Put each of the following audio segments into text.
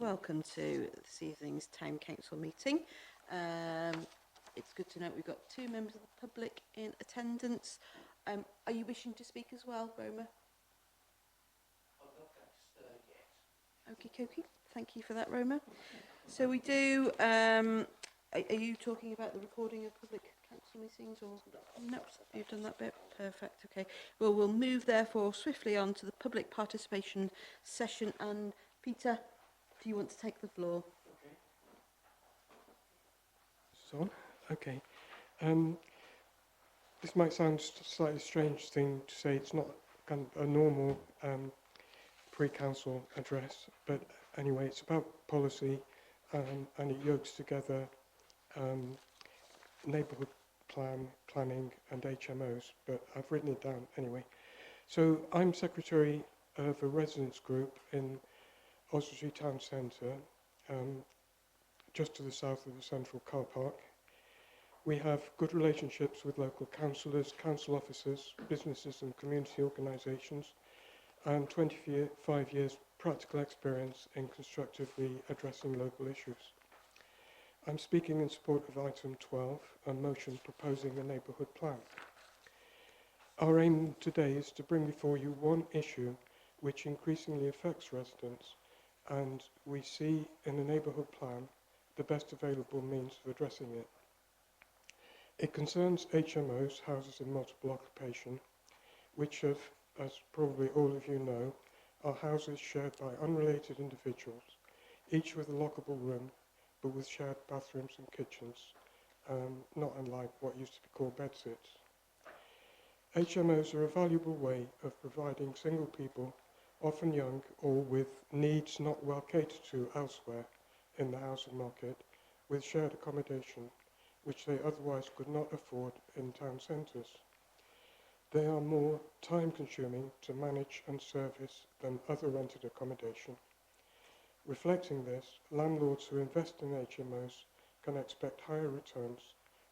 welcome to this evening's Town Council meeting. It's good to note we've got two members of the public in attendance. Are you wishing to speak as well, Roma? Okie dokie, thank you for that, Roma. So we do, are you talking about the recording of public council meetings or? No, you've done that bit, perfect, okay. Well, we'll move therefore swiftly on to the public participation session, and Peter, do you want to take the floor? So, okay. This might sound a slightly strange thing to say. It's not kind of a normal pre-council address, but anyway, it's about policy, and it yokes together neighbourhood planning and HMOs, but I've written it down anyway. So I'm secretary of a residents group in Oswestry Town Centre, just to the south of the central car park. We have good relationships with local councillors, council officers, businesses and community organisations, and 25 years practical experience in constructively addressing local issues. I'm speaking in support of item 12, a motion proposing a neighbourhood plan. Our aim today is to bring before you one issue which increasingly affects residents, and we see in the neighbourhood plan the best available means of addressing it. It concerns HMOs, houses in multiple occupation, which have, as probably all of you know, are houses shared by unrelated individuals, each with a lockable room, but with shared bathrooms and kitchens, not unlike what used to be called bedsits. HMOs are a valuable way of providing single people, often young or with needs not well catered to elsewhere in the housing market, with shared accommodation, which they otherwise could not afford in town centres. They are more time-consuming to manage and service than other rented accommodation. Reflecting this, landlords who invest in HMOs can expect higher returns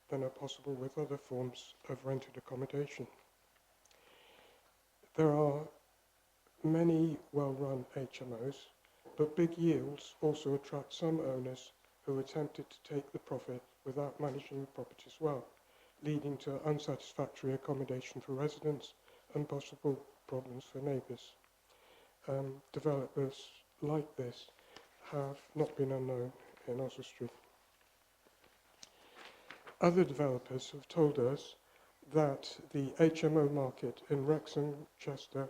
than are possible with other forms of rented accommodation. There are many well-run HMOs, but big yields also attract some owners who are tempted to take the profit without managing the properties well, leading to unsatisfactory accommodation for residents and possible problems for neighbours. Developers like this have not been unknown in Oswestry. Other developers have told us that the HMO market in Wrexham, Chester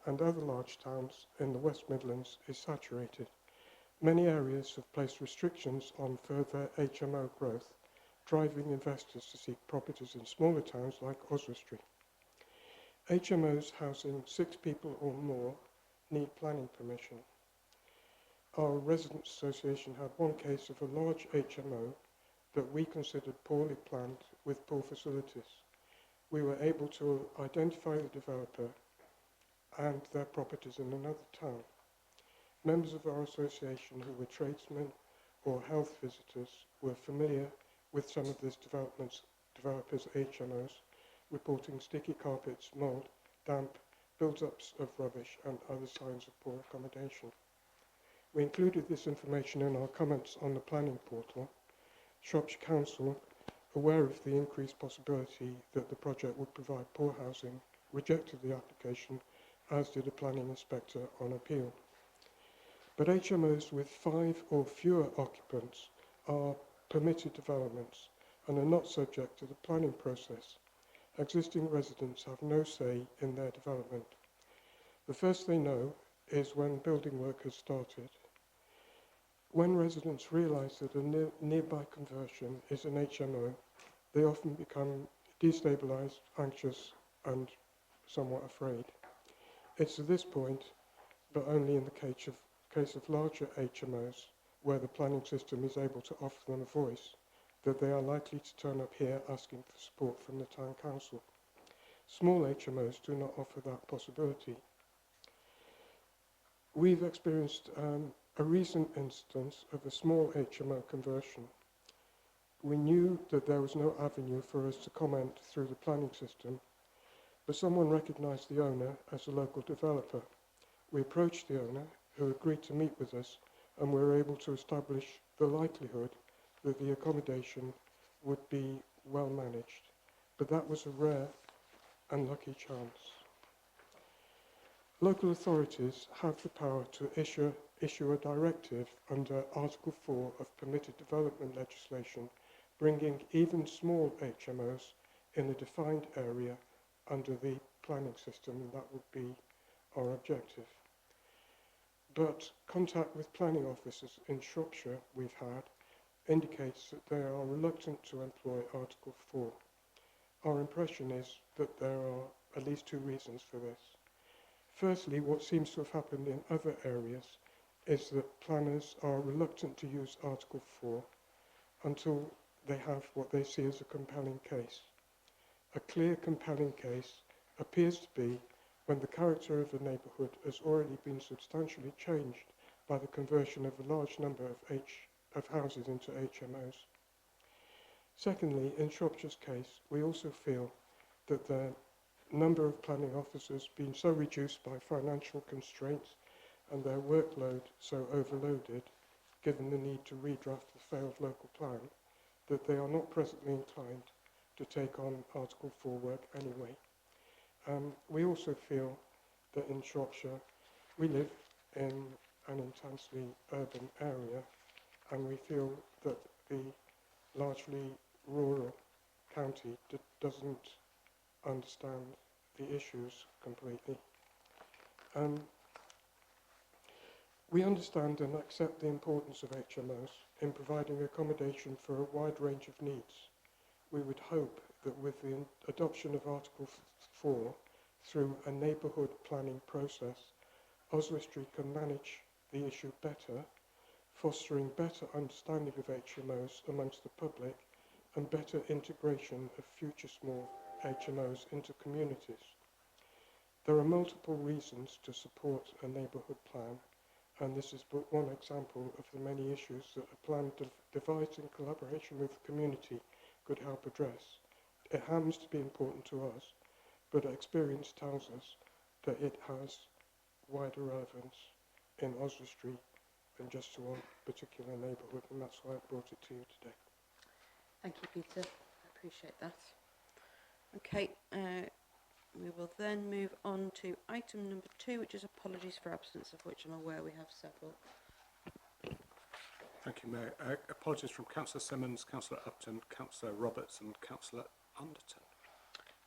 and other large towns in the West Midlands is saturated. Many areas have placed restrictions on further HMO growth, driving investors to seek properties in smaller towns like Oswestry. HMOs housing 6 people or more need planning permission. Our residents association had one case of a large HMO that we considered poorly planned with poor facilities. We were able to identify the developer and their properties in another town. Members of our association who were tradesmen or health visitors were familiar with some of this developers' HMOs, reporting sticky carpets, mould, damp, build-ups of rubbish and other signs of poor accommodation. We included this information in our comments on the planning portal. Shropshire Council, aware of the increased possibility that the project would provide poor housing, rejected the application, as did a planning inspector on appeal. But HMOs with 5 or fewer occupants are permitted developments and are not subject to the planning process. Existing residents have no say in their development. The first they know is when building work has started. When residents realise that a nearby conversion is an HMO, they often become destabilised, anxious and somewhat afraid. It's at this point, but only in the case of larger HMOs, where the planning system is able to offer them a voice, that they are likely to turn up here asking for support from the town council. Small HMOs do not offer that possibility. We've experienced a recent instance of a small HMO conversion. We knew that there was no avenue for us to comment through the planning system, but someone recognised the owner as a local developer. We approached the owner, who agreed to meet with us and we were able to establish the likelihood that the accommodation would be well managed. But that was a rare and lucky chance. Local authorities have the power to issue a directive under Article 4 of Permitted Development legislation, bringing even small HMOs in a defined area under the planning system, and that would be our objective. But contact with planning officers in Shropshire we've had indicates that they are reluctant to employ Article 4. Our impression is that there are at least two reasons for this. Firstly, what seems to have happened in other areas is that planners are reluctant to use Article 4 until they have what they see as a compelling case. A clear, compelling case appears to be when the character of a neighbourhood has already been substantially changed by the conversion of a large number of houses into HMOs. Secondly, in Shropshire's case, we also feel that the number of planning officers being so reduced by financial constraints and their workload so overloaded, given the need to redraft the failed local plan, that they are not presently inclined to take on Article 4 work anyway. We also feel that in Shropshire, we live in an intensely urban area, and we feel that the largely rural county doesn't understand the issues completely. We understand and accept the importance of HMOs in providing accommodation for a wide range of needs. We would hope that with the adoption of Article 4 through a neighbourhood planning process, Oswestry can manage the issue better, fostering better understanding of HMOs amongst the public and better integration of future small HMOs into communities. There are multiple reasons to support a neighbourhood plan, and this is but one example of the many issues that a plan devised in collaboration with the community could help address. It happens to be important to us, but experience tells us that it has wider relevance in Oswestry than just to one particular neighbourhood, and that's why I brought it to you today. Thank you, Peter. I appreciate that. Okay, we will then move on to item number 2, which is apologies for absence, of which I'm aware we have several. Thank you, Mayor. Apologies from Councillor Simmons, Councillor Upton, Councillor Roberts and Councillor Anderton.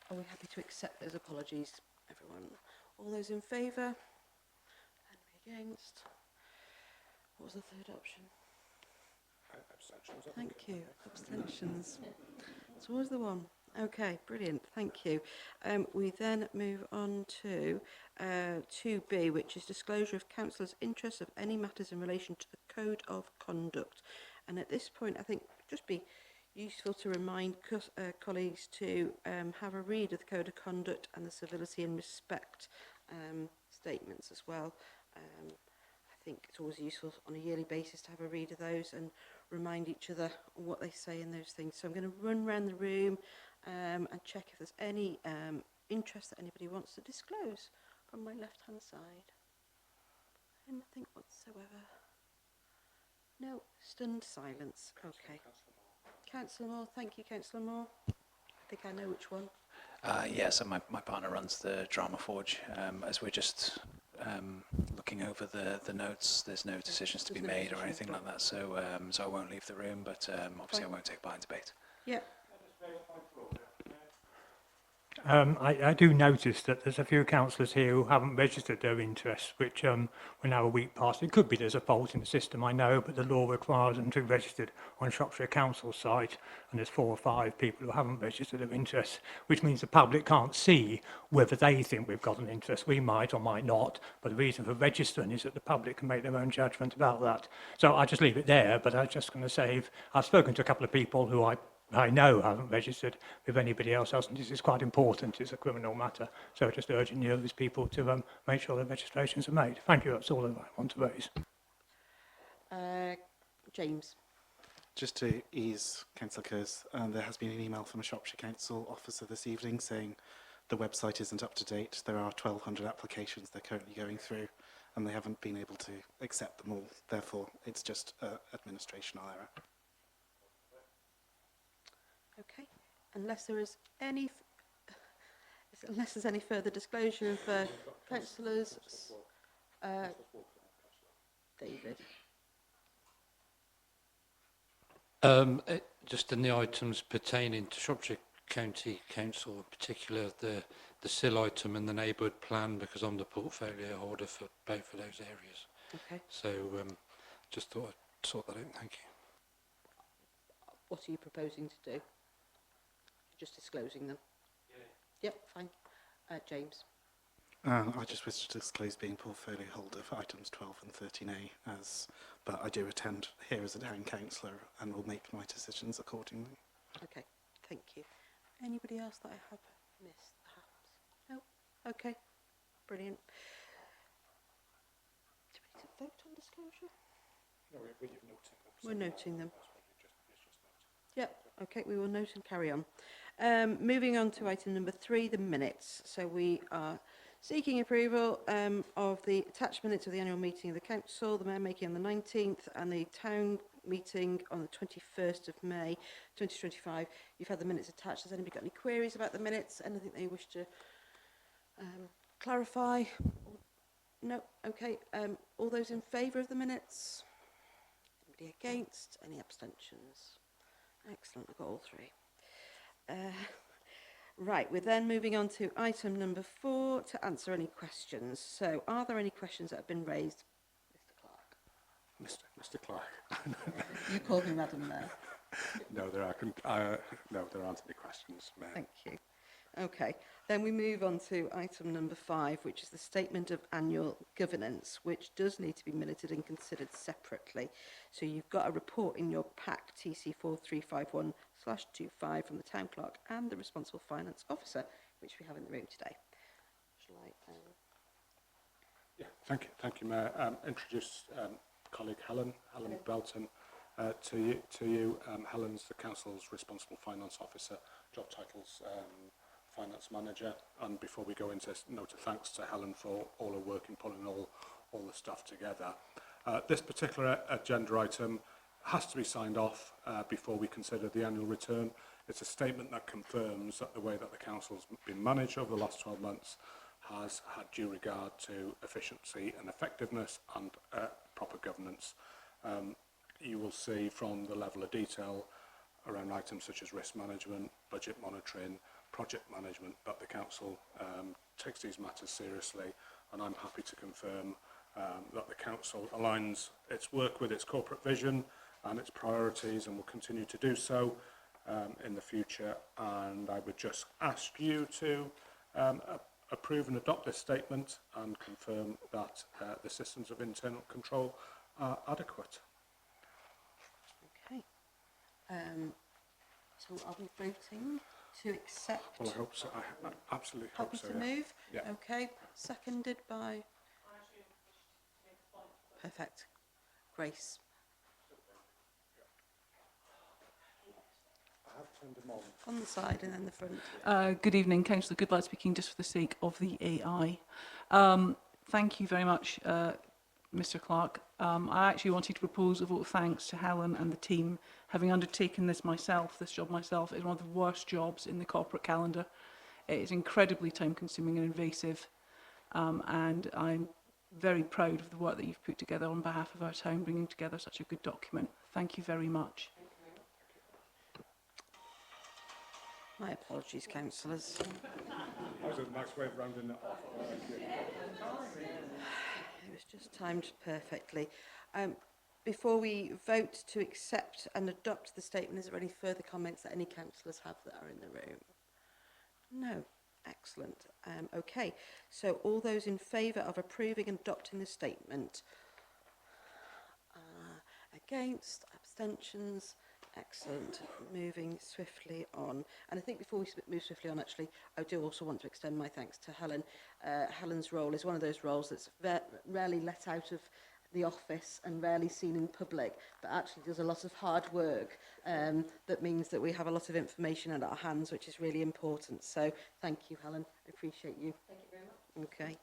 Are we happy to accept those apologies, everyone? All those in favour? Any against? What was the third option? Abstentions. Thank you. Abstentions. It's always the one. Okay, brilliant. Thank you. We then move on to 2B, which is disclosure of councillors' interests of any matters in relation to the Code of Conduct. And at this point, I think it'd just be useful to remind colleagues to have a read of the Code of Conduct and the civility and respect statements as well. I think it's always useful on a yearly basis to have a read of those and remind each other what they say in those things. So I'm going to run around the room and check if there's any interest that anybody wants to disclose from my left-hand side. Anything whatsoever? No, stunned silence. Okay. Councillor Moore, thank you, Councillor Moore. I think I know which one. Yeah, so my partner runs the Drama Forge. As we're just looking over the notes, there's no decisions to be made or anything like that, so so I won't leave the room, but obviously I won't take part in debate. Yeah. I do notice that there's a few councillors here who haven't registered their interests, which we're now a week past. It could be there's a fault in the system, I know, but the law requires them to be registered on Shropshire Council's site, and there's 4 or 5 people who haven't registered their interests, which means the public can't see whether they think we've got an interest. We might or might not, but the reason for registering is that the public can make their own judgment about that. So I'll just leave it there, but I'm just going to say I've spoken to a couple of people who I know haven't registered. If anybody else hasn't, this is quite important. It's a criminal matter. So just urging those people to make sure their registrations are made. Thank you. That's all that I want to raise. James. Just to ease Councillor Kerrs, there has been an email from a Shropshire Council officer this evening saying the website isn't up to date. There are 1,200 applications they're currently going through, and they haven't been able to accept them all. Therefore, it's just administrational error. Okay. Unless there is any, unless there's any further disclosure of councillors, David. Just in the items pertaining to Shropshire County Council, in particular the SIL item and the neighbourhood plan, because I'm the portfolio holder for both of those areas. Okay. So just thought I'd sort that out. Thank you. What are you proposing to do? Just disclosing them? Yeah. Yep, fine. James. I just wish to disclose being portfolio holder for items 12 and 13A, but I do attend here as a town councillor and will make my decisions accordingly. Okay, thank you. Anybody else that I have missed, perhaps? No? Okay, brilliant. Do we need to vote on disclosure? No, we're noting them. We're noting them. That's what you just noted. Yep, okay, we will note and carry on. Moving on to item number 3, the minutes. So we are seeking approval of the attached minutes of the annual meeting of the council, the mayor making on the 19th, and the town meeting on the 21st of May 2025. You've had the minutes attached. Has anybody got any queries about the minutes? Anything they wish to clarify? No? Okay. All those in favour of the minutes? Anybody against? Any abstentions? Excellent, we've got all 3. Right, we're then moving on to item number 4 to answer any questions. So, are there any questions that have been raised? Mr. Clark. Mr. Clark. You called me Madam there. No, there aren't any questions, Mayor. Thank you. Okay, then we move on to item number 5, which is the statement of annual governance, which does need to be minuted and considered separately. So you've got a report in your pack, TC4351/25 from the town clerk and the responsible finance officer, which we have in the room today. Shall I? Yeah, thank you, Mayor. Introduce colleague Helen Belton to you. Helen's the council's responsible finance officer. Job title's finance manager. And before we go into note of thanks to Helen for all her work in pulling all the stuff together. This particular agenda item has to be signed off before we consider the annual return. It's a statement that confirms that the way that the council's been managed over the last 12 months has had due regard to efficiency and effectiveness and proper governance. You will see from the level of detail around items such as risk management, budget monitoring, project management, that the council takes these matters seriously, and I'm happy to confirm that the council aligns its work with its corporate vision and its priorities, and will continue to do so in the future. And I would just ask you to approve and adopt this statement and confirm that the systems of internal control are adequate. Okay. So are we voting to accept? Well, I hope so. I absolutely hope Happy so. to Yeah. move? Yeah. Okay. Seconded by? Perfect. Grace. I have turned them on. On the side and then the front. Good evening, Councillor Goodlad speaking, just for the sake of the AI. Thank you very much, Mr Clark. I actually wanted to propose a vote of thanks to Helen and the team. Having undertaken this job myself, is one of the worst jobs in the corporate calendar. It is incredibly time-consuming and invasive, and I'm very proud of the work that you've put together on behalf of our town, bringing together such a good document. Thank you very much. My apologies, councillors. That was a nice way of rounding it off. It was just timed perfectly. Before we vote to accept and adopt the statement, is there any further comments that any councillors have that are in the room? No. Excellent. Okay, so all those in favour of approving and adopting the statement? Against? Abstentions? Excellent. Moving swiftly on. And I think before we move swiftly on, actually, I do also want to extend my thanks to Helen. Helen's role is one of those roles that's rarely let out of the office and rarely seen in public, but actually does a lot of hard work that means that we have a lot of information at our hands, which is really important. So thank you, Helen. I appreciate you. Thank you very much. Okay.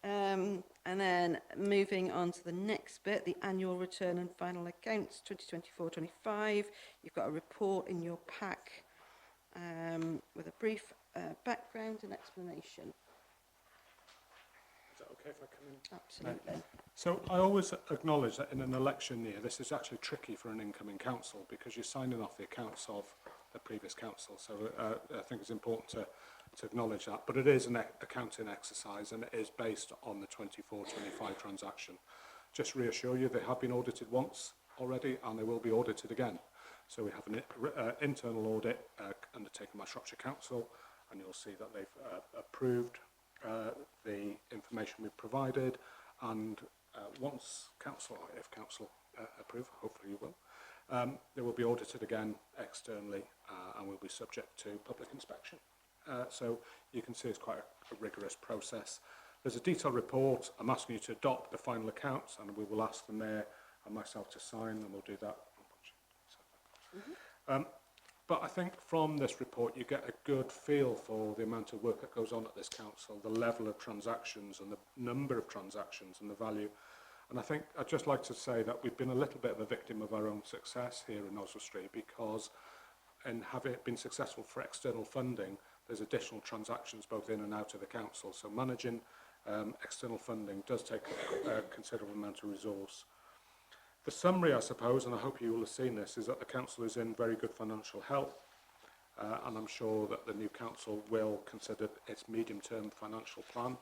And then moving on to the next bit, the annual return and final accounts 2024-25. You've got a report in your pack with a brief background and explanation. Is that okay if I come in? Absolutely. So I always acknowledge that in an election year, this is actually tricky for an incoming council because you're signing off the accounts of the previous council. So I think it's important to acknowledge that. But it is an accounting exercise and it is based on the 24-25 transaction. Just reassure you, they have been audited once already and they will be audited again. So we have an internal audit undertaken by Shropshire Council, and you'll see that they've approved the information we've provided, and once council, if council approve, hopefully you will, they will be audited again externally and will be subject to public inspection. So you can see it's quite a rigorous process. There's a detailed report. I'm asking you to adopt the final accounts, and we will ask the Mayor and myself to sign, and we'll do that. But I think from this report you get a good feel for the amount of work that goes on at this council, the level of transactions and the number of transactions and the value. And I think I'd just like to say that we've been a little bit of a victim of our own success here in Oswestry, because in having been successful for external funding, there's additional transactions both in and out of the council. So managing external funding does take a considerable amount of resource. The summary, I suppose, and I hope you will have seen this, is that the council is in very good financial health, and I'm sure that the new council will consider its medium-term financial plan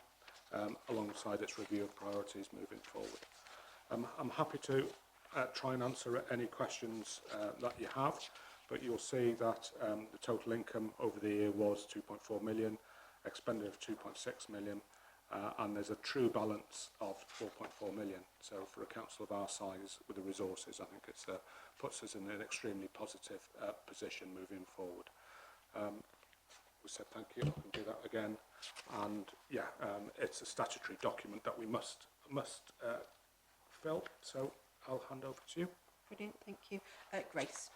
alongside its review of priorities moving forward. I'm happy to try and answer any questions that you have, but you'll see that the total income over the year was 2.4 million, expenditure of 2.6 million, and there's a true balance of 4.4 million. So for a council of our size with the resources, I think it puts us in an extremely positive position moving forward. We said thank you, I can do that again. And yeah, it's a statutory document that we must fill, so I'll hand over to you. Brilliant, thank you. Grace.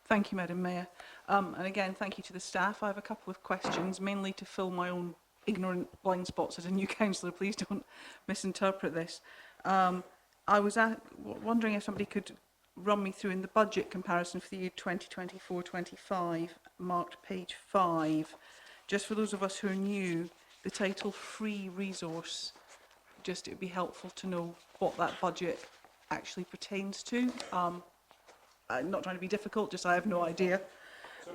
Thank you, Madam Mayor. And again, thank you to the staff. I have a couple of questions, mainly to fill my own ignorant blind spots as a new councillor. Please don't misinterpret this. I was wondering if somebody could run me through in the budget comparison for the year 2024-25, marked page 5. Just for those of us who are new, the title Free Resource, just it would be helpful to know what that budget actually pertains to. I'm not trying to be difficult, just I have no idea.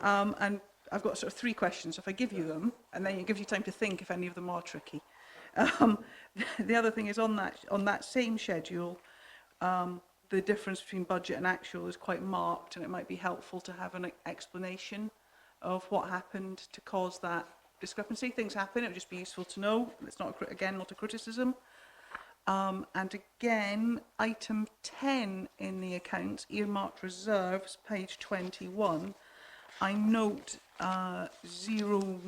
And I've got sort of 3 questions. If I give you them, and then it gives you time to think if any of them are tricky. The other thing is on that same schedule, the difference between budget and actual is quite marked, and it might be helpful to have an explanation of what happened to cause that discrepancy. Things happen, it would just be useful to know. It's not, again, not a criticism. And again, item 10 in the accounts, earmarked reserves, page 21, I note 0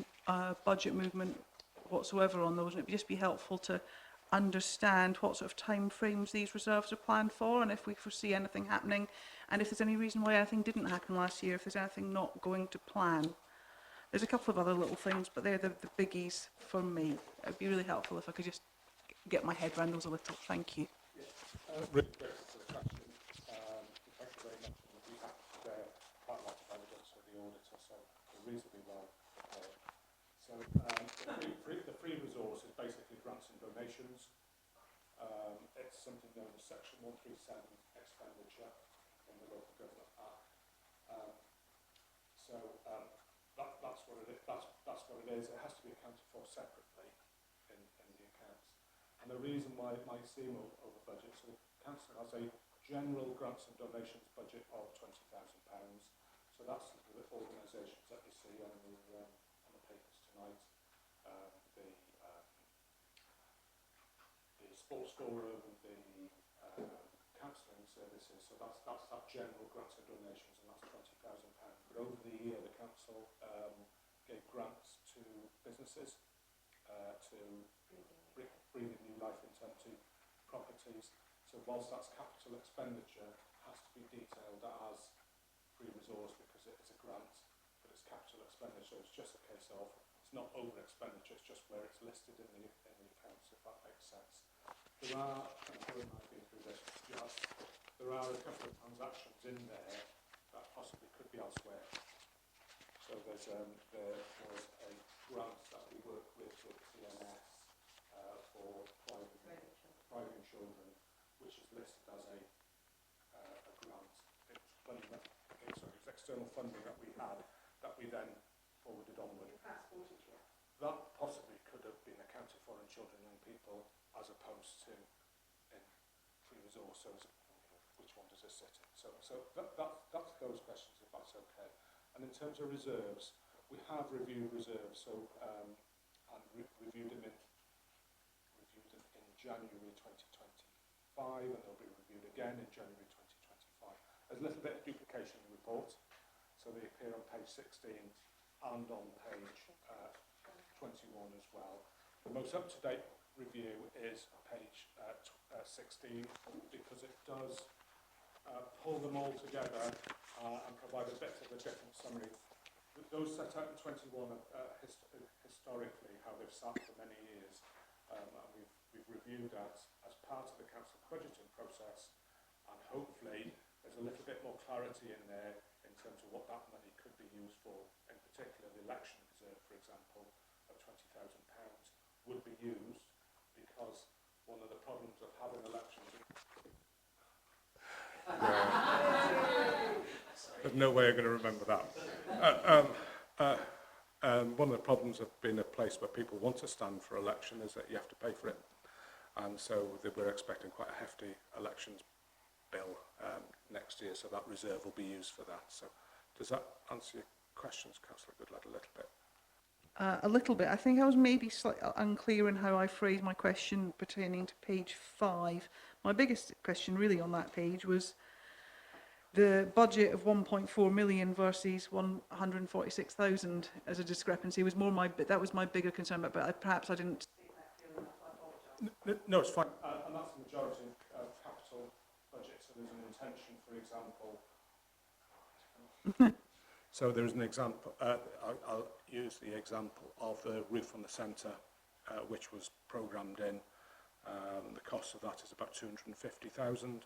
budget movement whatsoever on those, and it would just be helpful to understand what sort of time frames these reserves are planned for, and if we foresee anything happening, and if there's any reason why anything didn't happen last year, if there's anything not going to plan. There's a couple of other little things, but they're the biggies for me. It would be really helpful if I could just get my head around those a little. Thank you. Really grateful for the question. Thank you very much. We have quite a lot of evidence of the auditor, so we're reasonably well prepared. So the free resource is basically grants and donations. It's something known as Section 137 expenditure in the Local Government Act. That's what it is. That's what it is. It has to be accounted for separately in the accounts. And the reason why it might seem over budget, so the council has a general grants and donations budget of £20,000. So that's the organisations that you see on the papers tonight. The sports schoolroom, the counselling services. So that's that general grants and donations, and that's £20,000. But over the year, the council gave grants to businesses to breathing new life into empty properties. So whilst that's capital expenditure, it has to be detailed as free resource because it is a grant, but it's capital expenditure. It's just a case of It's not over expenditure, it's just where it's listed in the accounts, if that makes sense. There are, and Helen might be through this, there are a couple of transactions in there that possibly could be elsewhere. So there was a grant that we worked with CNS for driving children, which is listed as a grant. It was funding that, it was external funding that we had that we then forwarded onward. That possibly could have been accounted for in children and young people as opposed to in free resources. Which one does it sit in? So that's those questions, if that's okay. And in terms of reserves, we have reviewed reserves, so and reviewed them in January 2025, and they'll be reviewed again in January 2025. There's a little bit of duplication in the report, so they appear on page 16 and on page 21 as well. The most up-to-date review is page 16 because it does pull them all together and provide a bit of a different summary. Those set out in 21 historically how they've sat for many years, and we've reviewed as part of the council budgeting process, and hopefully there's a little bit more clarity in there in terms of what that money could be used for. In particular, the election reserve, for example, of £20,000 would be used because one of the problems of having elections. There's no way I'm going to remember that. One of the problems of being a place where people want to stand for election is that you have to pay for it. And so we're expecting quite a hefty elections bill next year, so that reserve will be used for that. So does that answer your questions, Councillor Goodlad, a little bit? A little bit. I think I was maybe slightly unclear in how I phrased my question pertaining to page 5. My biggest question really on that page was the budget of 1.4 million versus 146,000 as a discrepancy was more that was my bigger concern, but perhaps I didn't. No, it's fine. And that's the majority of capital budget. So there's an intention, for example. So there is an example. I'll use the example of the roof on the centre, which was programmed in. The cost of that is about 250,000.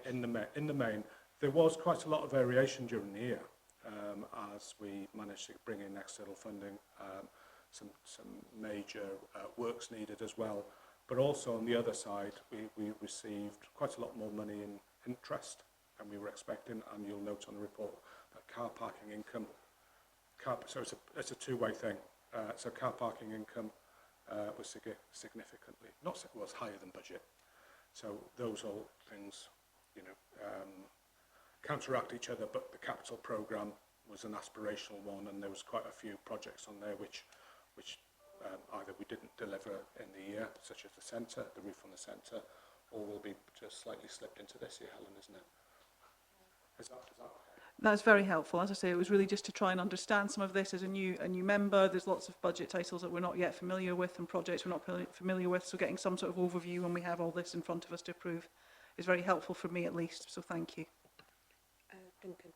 In the main, there was quite a lot of variation during the year as we managed to bring in external funding. Some major works needed as well, but also on the other side we received quite a lot more money in interest than we were expecting, and you'll note on the report that car parking income, so it's a two-way thing, so car parking income was significantly, was higher than budget, so those all things, counteract each other, but the capital programme was an aspirational one, and there was quite a few projects on there which either we didn't deliver in the year, such as the centre, the roof on the centre, or will be just slightly slipped into this year, Helen, isn't it? Is that okay? That's very helpful. As I say, it was really just to try and understand some of this as a new member. There's lots of budget titles that we're not yet familiar with and projects we're not familiar with, so getting some sort of overview when we have all this in front of us to approve is very helpful for me at least, so thank you. Duncan.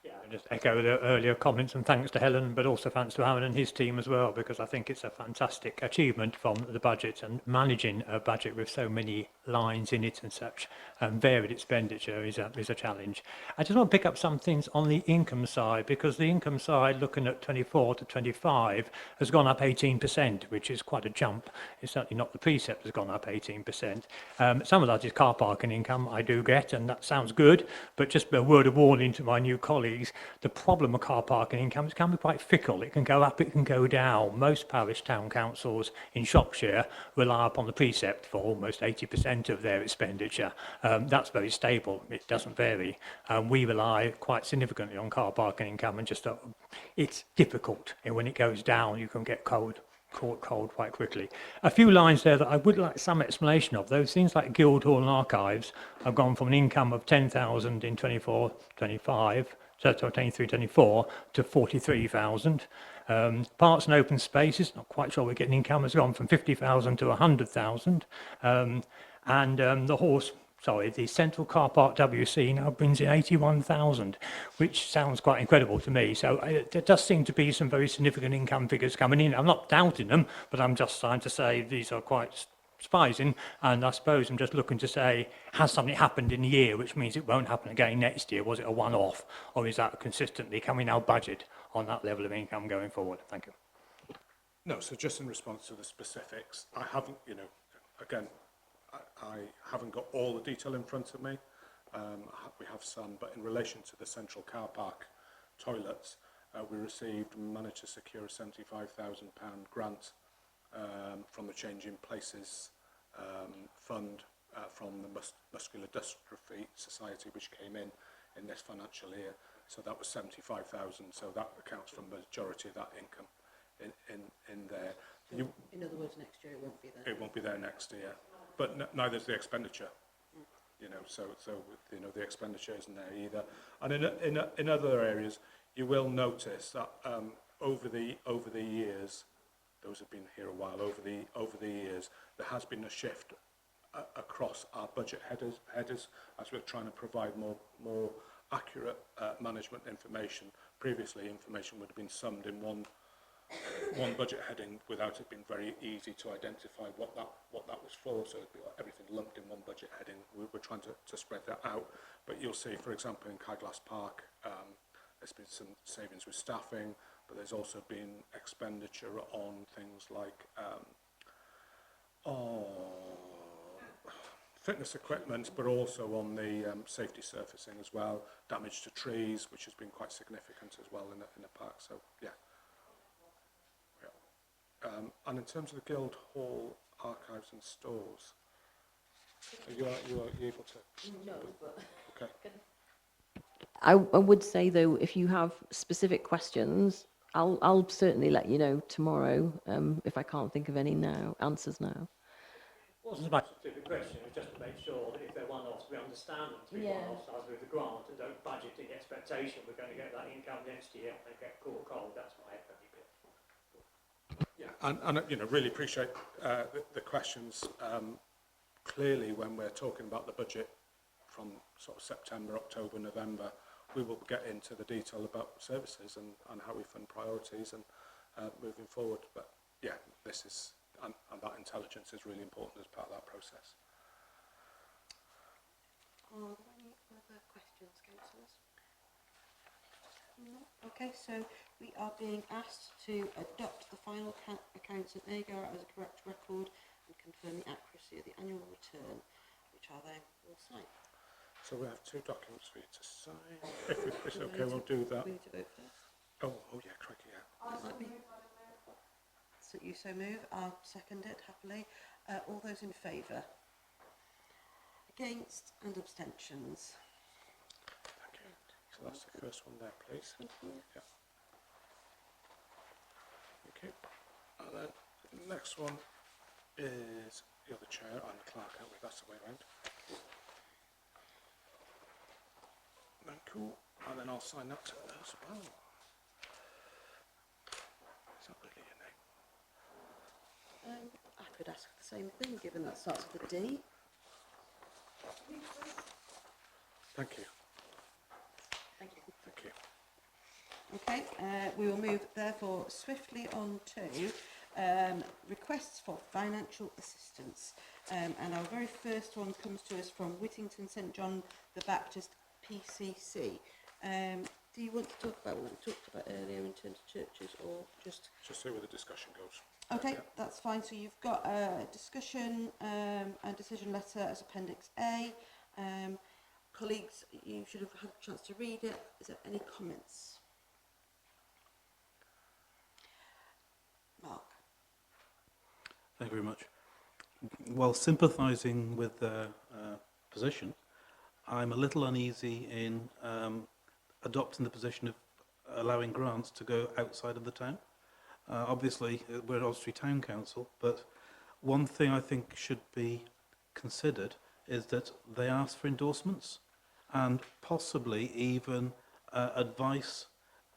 Yeah, just echo the earlier comments, and thanks to Helen, but also thanks to Alan and his team as well, because I think it's a fantastic achievement from the budget, and managing a budget with so many lines in it and such varied expenditure is a challenge. I just want to pick up some things on the income side, because the income side, looking at 24 to 25, has gone up 18%, which is quite a jump. It's certainly not the precept has gone up 18%. Some of that is car parking income, I do get, and that sounds good, but just a word of warning to my new colleagues, the problem of car parking income is it can be quite fickle. It can go up, it can go down. Most parish town councils in Shropshire rely upon the precept for almost 80% of their expenditure. That's very stable. It doesn't vary. We rely quite significantly on car parking income, and just it's difficult. And when it goes down, you can get caught cold quite quickly. A few lines there that I would like some explanation of. Those things like Guildhall and Archives have gone from an income of 10,000 in 24-25, so 23-24 to 43,000. Parks and open spaces, not quite sure we're getting income, has gone from 50,000 to 100,000. And the horse the central car park WC now brings in 81,000, which sounds quite incredible to me. So there does seem to be some very significant income figures coming in. I'm not doubting them, but I'm just trying to say these are quite surprising. And I suppose I'm just looking to say, has something happened in the year, which means it won't happen again next year? Was it a one-off, or is that consistently, can we now budget on that level of income going forward? Thank you. No, so just in response to the specifics, I haven't, again, I haven't got all the detail in front of me. We have some, but in relation to the central car park toilets, we managed to secure a £75,000 grant from the Change in Places fund from the Muscular Dystrophy Society, which came in this financial year. So that was 75,000. So that accounts for the majority of that income in there. In other words, next year it won't be there. It won't be there next year, but neither is the expenditure. So the expenditure isn't there either. And in other areas, you will notice that over the years, those have been here a while. Over the years, there has been a shift across our budget headers as we're trying to provide more accurate management information. Previously, information would have been summed in one budget heading without it being very easy to identify what that was for. So it'd be like everything lumped in one budget heading. We're trying to spread that out. But you'll see, for example, in Caiglas Park, there's been some savings with staffing, but there's also been expenditure on things like fitness equipment, but also on the safety surfacing as well. Damage to trees, which has been quite significant as well in the park. So yeah. And in terms of the Guildhall archives and stores, are you able to? No, but Okay. I would say though, if you have specific questions, I'll certainly let you know tomorrow. If I can't think of any answers now. It wasn't about a specific question, it was just to make sure that if they're one-offs, we understand them to be one-offs as with the grant, and don't budget in expectation we're going to get that income next year and get caught cold. That's my only bit. Yeah, and really appreciate the questions. Clearly, when we're talking about the budget from sort of September, October, November, we will get into the detail about services and how we fund priorities and moving forward. But yeah, this is and that intelligence is really important as part of that process. Are there any other questions, councillors? No? Okay, so we are being asked to adopt the final accounts of AGAR as a correct record and confirm the accuracy of the annual return, which are then all signed. So we have two documents for you to sign. If it's okay, we'll do that. We need to vote first. Oh yeah, crikey, yeah. Might be. So you so move. I'll second it happily. All those in favour? Against and abstentions? Thank you. So that's the first one there, please. Thank you. Yeah. Okay. And then the next one is the other chair and the clerk, aren't we? That's the way around. Then cool. And then I'll sign that as well. Is that really your name? I could ask the same thing, given that starts with a D. Thank you. Thank you. Thank you. Okay, we will move therefore swiftly on to requests for financial assistance. And our very first one comes to us from Whittington St John the Baptist PCC. Do you want to talk about what we talked about earlier in terms of churches, or just... Just see where the discussion goes. Okay, Yeah. that's fine. So you've got a discussion and decision letter as Appendix A. Colleagues, you should have had a chance to read it. Is there any comments? Mark? Thank you very much. While sympathising with their position, I'm a little uneasy in adopting the position of allowing grants to go outside of the town. Obviously, we're an Oswestry Town Council, but one thing I think should be considered is that they ask for endorsements and possibly even advice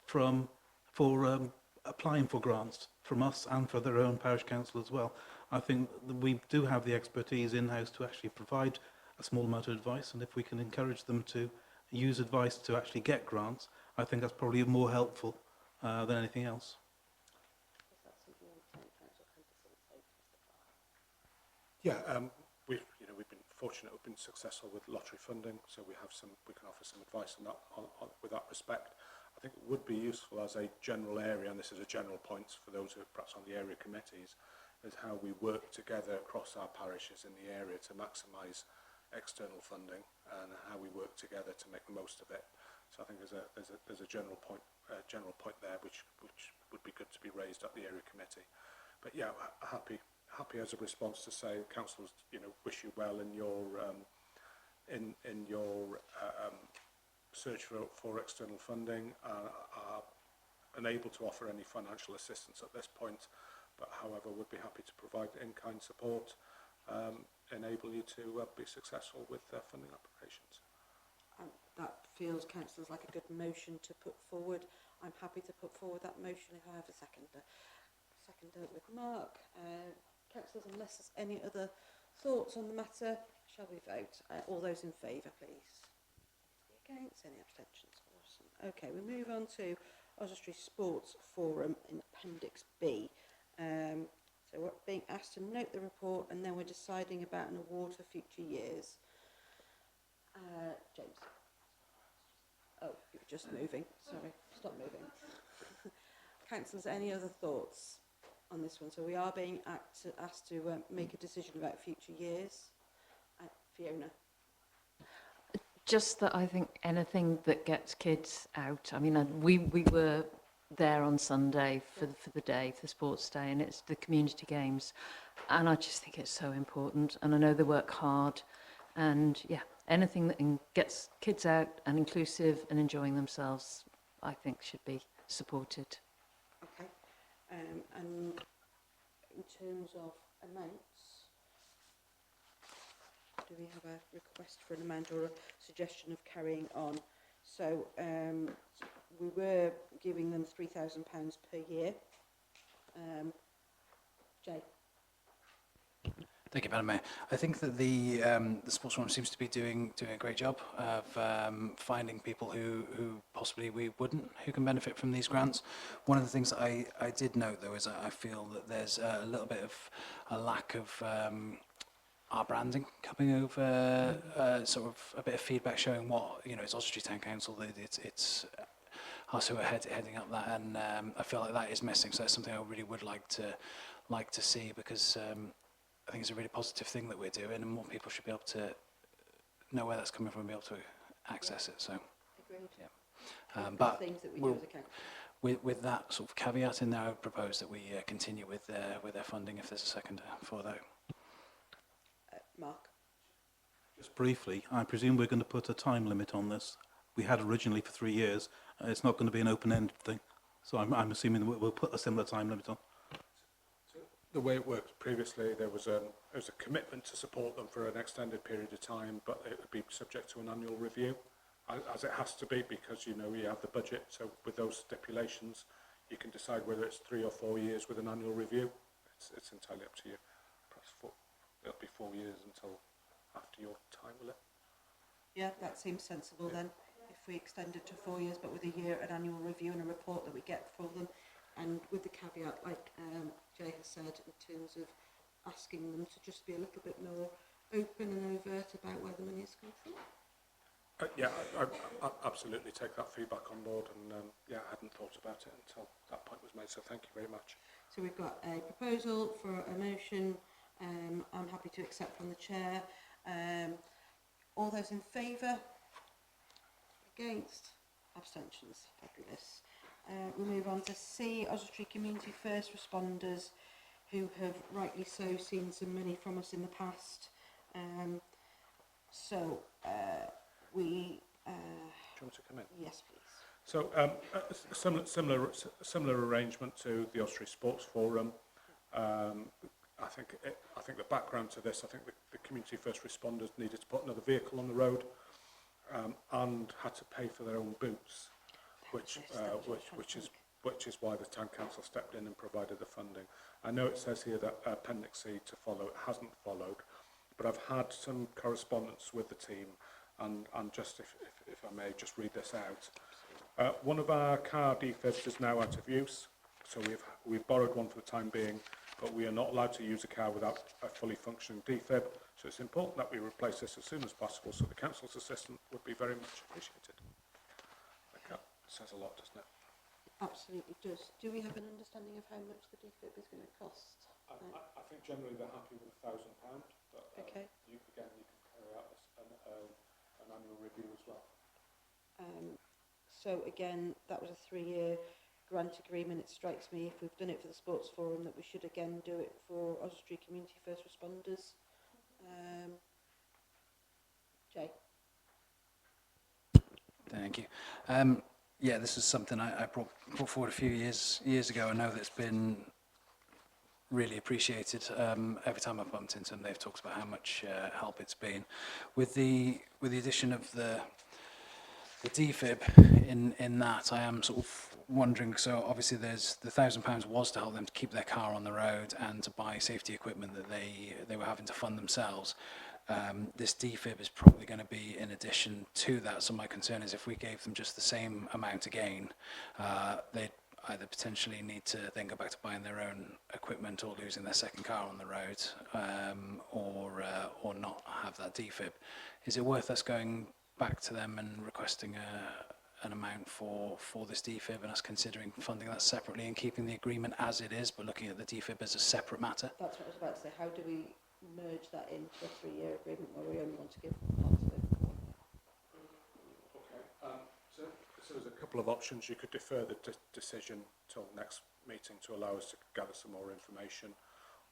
for applying for grants from us and for their own parish council as well. I think that we do have the expertise in-house to actually provide a small amount of advice, and if we can encourage them to use advice to actually get grants, I think that's probably more helpful than anything else. Yeah, we've been fortunate. We've been successful with lottery funding, so we can offer some advice on that with that respect. I think it would be useful as a general area, and this is a general point for those who are perhaps on the area committees, is how we work together across our parishes in the area to maximise external funding and how we work together to make the most of it. So I think there's a general point there which would be good to be raised at the area committee. But yeah, happy as a response to say councillors, wish you well in your search for external funding, are unable to offer any financial assistance at this point, but however would be happy to provide in-kind support, enable you to be successful with funding applications. That feels, councillors, like a good motion to put forward. I'm happy to put forward that motion if I have a seconder. Seconder with Mark. Councillors, unless there's any other thoughts on the matter, shall we vote? All those in favour, please. Against? Any abstentions? Awesome. Okay, we move on to Oswestry Sports Forum in Appendix B. So we're being asked to note the report, and then we're deciding about an award for future years. James. Oh, you're just moving. Sorry, stop moving. Councillors, any other thoughts on this one? So we are being asked to make a decision about future years. Fiona. Just that I think anything that gets kids out. I mean, we were there on Sunday for the day, for the sports day, and it's the community games, and I just think it's so important. And I know they work hard, and yeah, anything that gets kids out and inclusive and enjoying themselves, I think should be supported. Okay. And in terms of amounts, do we have a request for an amount or a suggestion of carrying on? So we were giving them £3,000 per year. Jay. Thank you, Madam Mayor. I think that the sports forum seems to be doing a great job of finding people who possibly we wouldn't, who can benefit from these grants. One of the things that I did note, though, is that I feel that there's a little bit of a lack of our branding coming over, sort of a bit of feedback showing what, it's Oswestry Town Council, it's us who are heading up that, and I feel like that is missing. So that's something I really would like to see, because I think it's a really positive thing that we're doing, and more people should be able to know where that's coming from and be able to access it. So, agreed. Yeah. But things that we do as a council. with that sort of caveat in there, I would propose that we continue with their funding if there's a seconder for that. Mark. Just briefly, I presume we're going to put a time limit on this. We had originally for 3 years. It's not going to be an open-ended thing. So I'm assuming that we'll put a similar time limit on. The way it worked previously, there was a commitment to support them for an extended period of time, but it would be subject to an annual review, as it has to be, because you have the budget. So with those stipulations, you can decide whether it's 3 or 4 years with an annual review. It's entirely up to you. Perhaps it'll be 4 years until after your time, will it? Yeah, that seems sensible then. If we extend it to 4 years, but with a year, an annual review and a report that we get for them, and with the caveat, like Jay has said, in terms of asking them to just be a little bit more open and overt about where the money has come from. Yeah, I absolutely take that feedback on board, and I hadn't thought about it until that point was made, so thank you very much. So we've got a proposal for a motion. I'm happy to accept from the chair. All those in favour? Against? Abstentions? Fabulous. We move on to C, Oswestry Community First Responders, who have rightly so seen some money from us in the past. We... Do you want to come in? Yes, please. So similar arrangement to the Oswestry Sports Forum. I think the background to this, I think the community first responders needed to put another vehicle on the road and had to pay for their own boots, which is why the town council stepped in and provided the funding. I know it says here that Appendix C to follow. It hasn't followed. but I've had some correspondence with the team, and just if I may just read this out. One of our car defibs is now out of use, so we've borrowed one for the time being, but we are not allowed to use a car without a fully functioning defib, so it's important that we replace this as soon as possible, so the council's assistance would be very much appreciated. That says a lot, doesn't it? Absolutely does. Do we have an understanding of how much the defib is going to cost? I think generally they're happy with £1,000, but Okay. you can carry out an annual review as well. So again, that was a 3-year grant agreement. It strikes me, if we've done it for the Sports Forum, that we should again do it for Oswestry Community First Responders. Jay? Thank you. Yeah, this is something I brought forward a few years ago. I know that's been really appreciated. Every time I've bumped into them, they've talked about how much help it's been. With the addition of the defib in that, I am sort of wondering, so obviously there's the £1,000 was to help them to keep their car on the road and to buy safety equipment that they were having to fund themselves. This defib is probably going to be in addition to that, so my concern is if we gave them just the same amount again, they'd either potentially need to then go back to buying their own equipment or losing their second car on the road, or not have that defib. Is it worth us going back to them and requesting an amount for this defib and us considering funding that separately and keeping the agreement as it is, but looking at the defib as a separate matter? That's what I was about to say. How do we merge that into a 3-year agreement where we only want to give parts of it? Okay. So there's a couple of options. You could defer the decision till next meeting to allow us to gather some more information,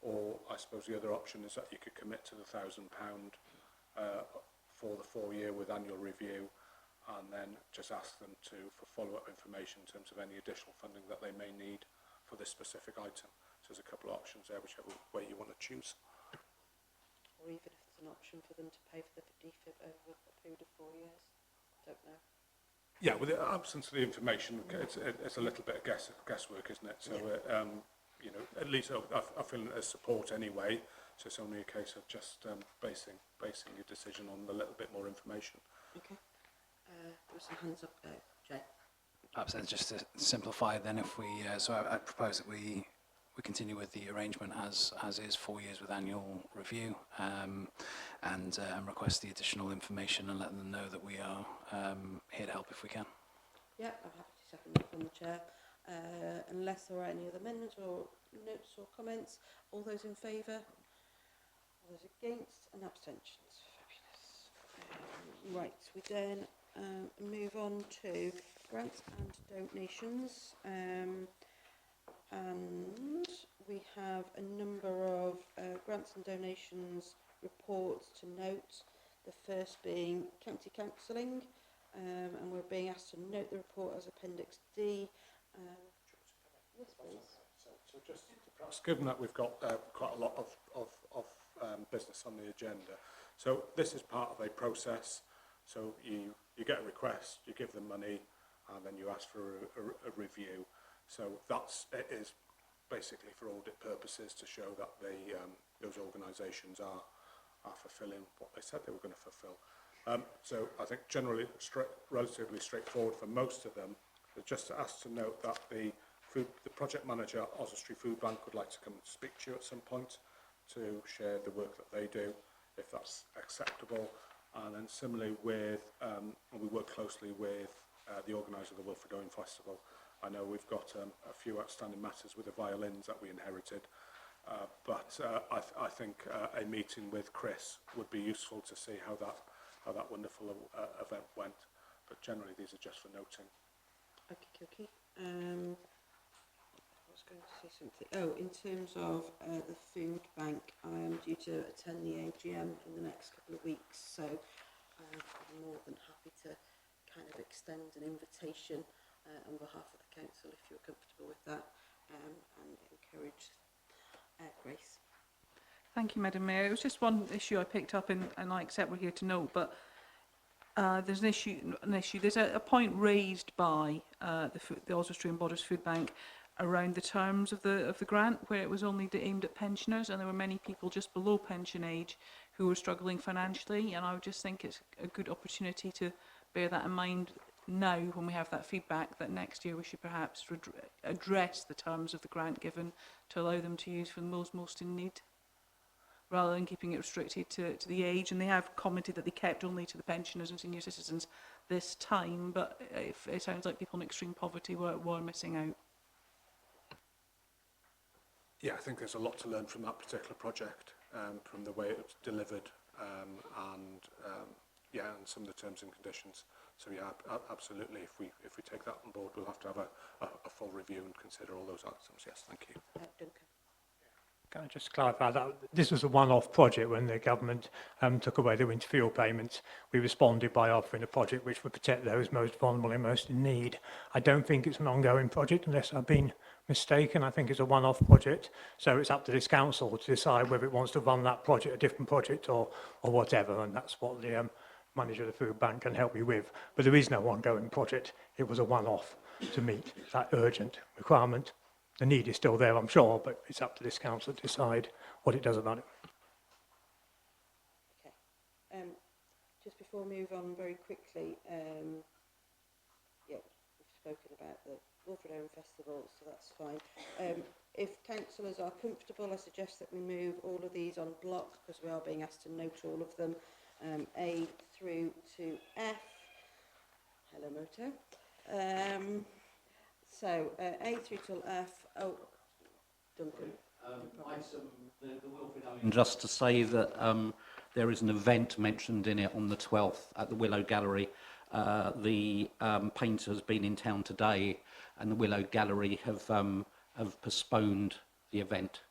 or I suppose the other option is that you could commit to the £1,000 for the 4-year with annual review, and then just ask them for follow-up information in terms of any additional funding that they may need for this specific item. So there's a couple of options there, whichever way you want to choose. Or even if there's an option for them to pay for the defib over a period of 4 years? Don't know. Yeah, with the absence of the information, it's a little bit of guesswork, isn't it? So, you know, at least I feel there's support anyway. So it's only a case of just basing your decision on a little bit more information. Okay. There were some hands up there. Jay? Perhaps then just to simplify then, if we, so I propose that we continue with the arrangement as is, 4 years with annual review, and request the additional information and let them know that we are here to help if we can. Yeah, I'm happy to second that from the chair. Unless there are any other amendments or notes or comments, all those in favour? All those against? And abstentions? Fabulous. Right, we then move on to grants and donations. And we have a number of grants and donations reports to note. The first being County Counselling, and we're being asked to note the report as Appendix D. Yes, please. So just perhaps given that we've got quite a lot of business on the agenda, so this is part of a process. So you get a request, you give them money, and then you ask for a review. So it is basically for audit purposes to show that those organisations are fulfilling what they said they were going to fulfil. So I think generally relatively straightforward for most of them. But just to ask to note that the project manager at Oswestry Food Bank would like to come and speak to you at some point to share the work that they do, if that's acceptable. And then similarly we work closely with the organiser of the Wilfred Owen Festival. I know we've got a few outstanding matters with the violins that we inherited, but I think a meeting with Chris would be useful to see how that wonderful event went. But generally, these are just for noting. Okay. I was going to say something. Oh, in terms of the food bank, I am due to attend the AGM in the next couple of weeks, so I'm more than happy to kind of extend an invitation on behalf of the council, if you're comfortable with that, and encourage Grace. Thank you, Madam Mayor. It was just one issue I picked up, and I accept we're here to note, but there's an issue. There's a point raised by the Oswestry and Borders Food Bank around the terms of the grant, where it was only aimed at pensioners, and there were many people just below pension age who are struggling financially, and I would just think it's a good opportunity to bear that in mind now when we have that feedback, that next year we should perhaps address the terms of the grant given to allow them to use for those most in need, rather than keeping it restricted to the age. And they have commented that they kept only to the pensioners and senior citizens this time, but it sounds like people in extreme poverty were missing out. Yeah, I think there's a lot to learn from that particular project, from the way it was delivered, and some of the terms and conditions. So yeah, absolutely. If we take that on board, we'll have to have a full review and consider all those items. Yes, thank you. Duncan. Can I just clarify that this was a one-off project when the government took away the winter fuel payments? We responded by offering a project which would protect those most vulnerable and most in need. I don't think it's an ongoing project unless I've been mistaken. I think it's a one-off project. So it's up to this council to decide whether it wants to run that project, a different project or whatever. And that's what the manager of the food bank can help you with. But there is no ongoing project. It was a one-off to meet that urgent requirement. The need is still there, I'm sure, but it's up to this council to decide what it does about it. Okay. Just before we move on very quickly, we've spoken about the Wilfred Owen Festival, so that's fine. If councillors are comfortable, I suggest that we move all of these on block, because we are being asked to note all of them, A through to F. Hello, Moto. So, A through till F. Oh, Duncan. Just to say that there is an event mentioned in it on the 12th at the Willow Gallery. The painter has been in town today, and the Willow Gallery have postponed the event.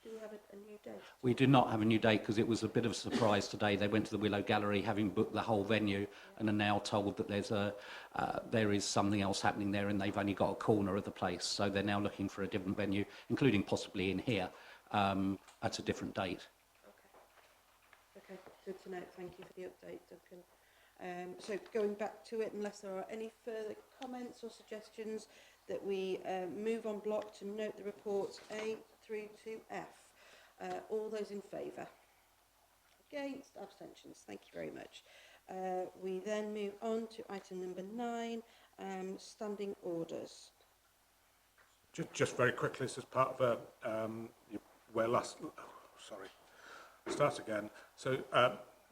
Do we have a new date? We do not have a new date because it was a bit of a surprise today. They went to the Willow Gallery having booked the whole venue and are now told that there is something else happening there, and they've only got a corner of the place. So they're now looking for a different venue, including possibly in here, at a different date. Okay, good to know. Thank you for the update, Duncan. So going back to it, unless there are any further comments or suggestions, that we move on block to note the reports A through to F. All those in favour? Against? Abstentions? Thank you very much. We then move on to item number 9, standing orders. Just very quickly, this is part of start again. So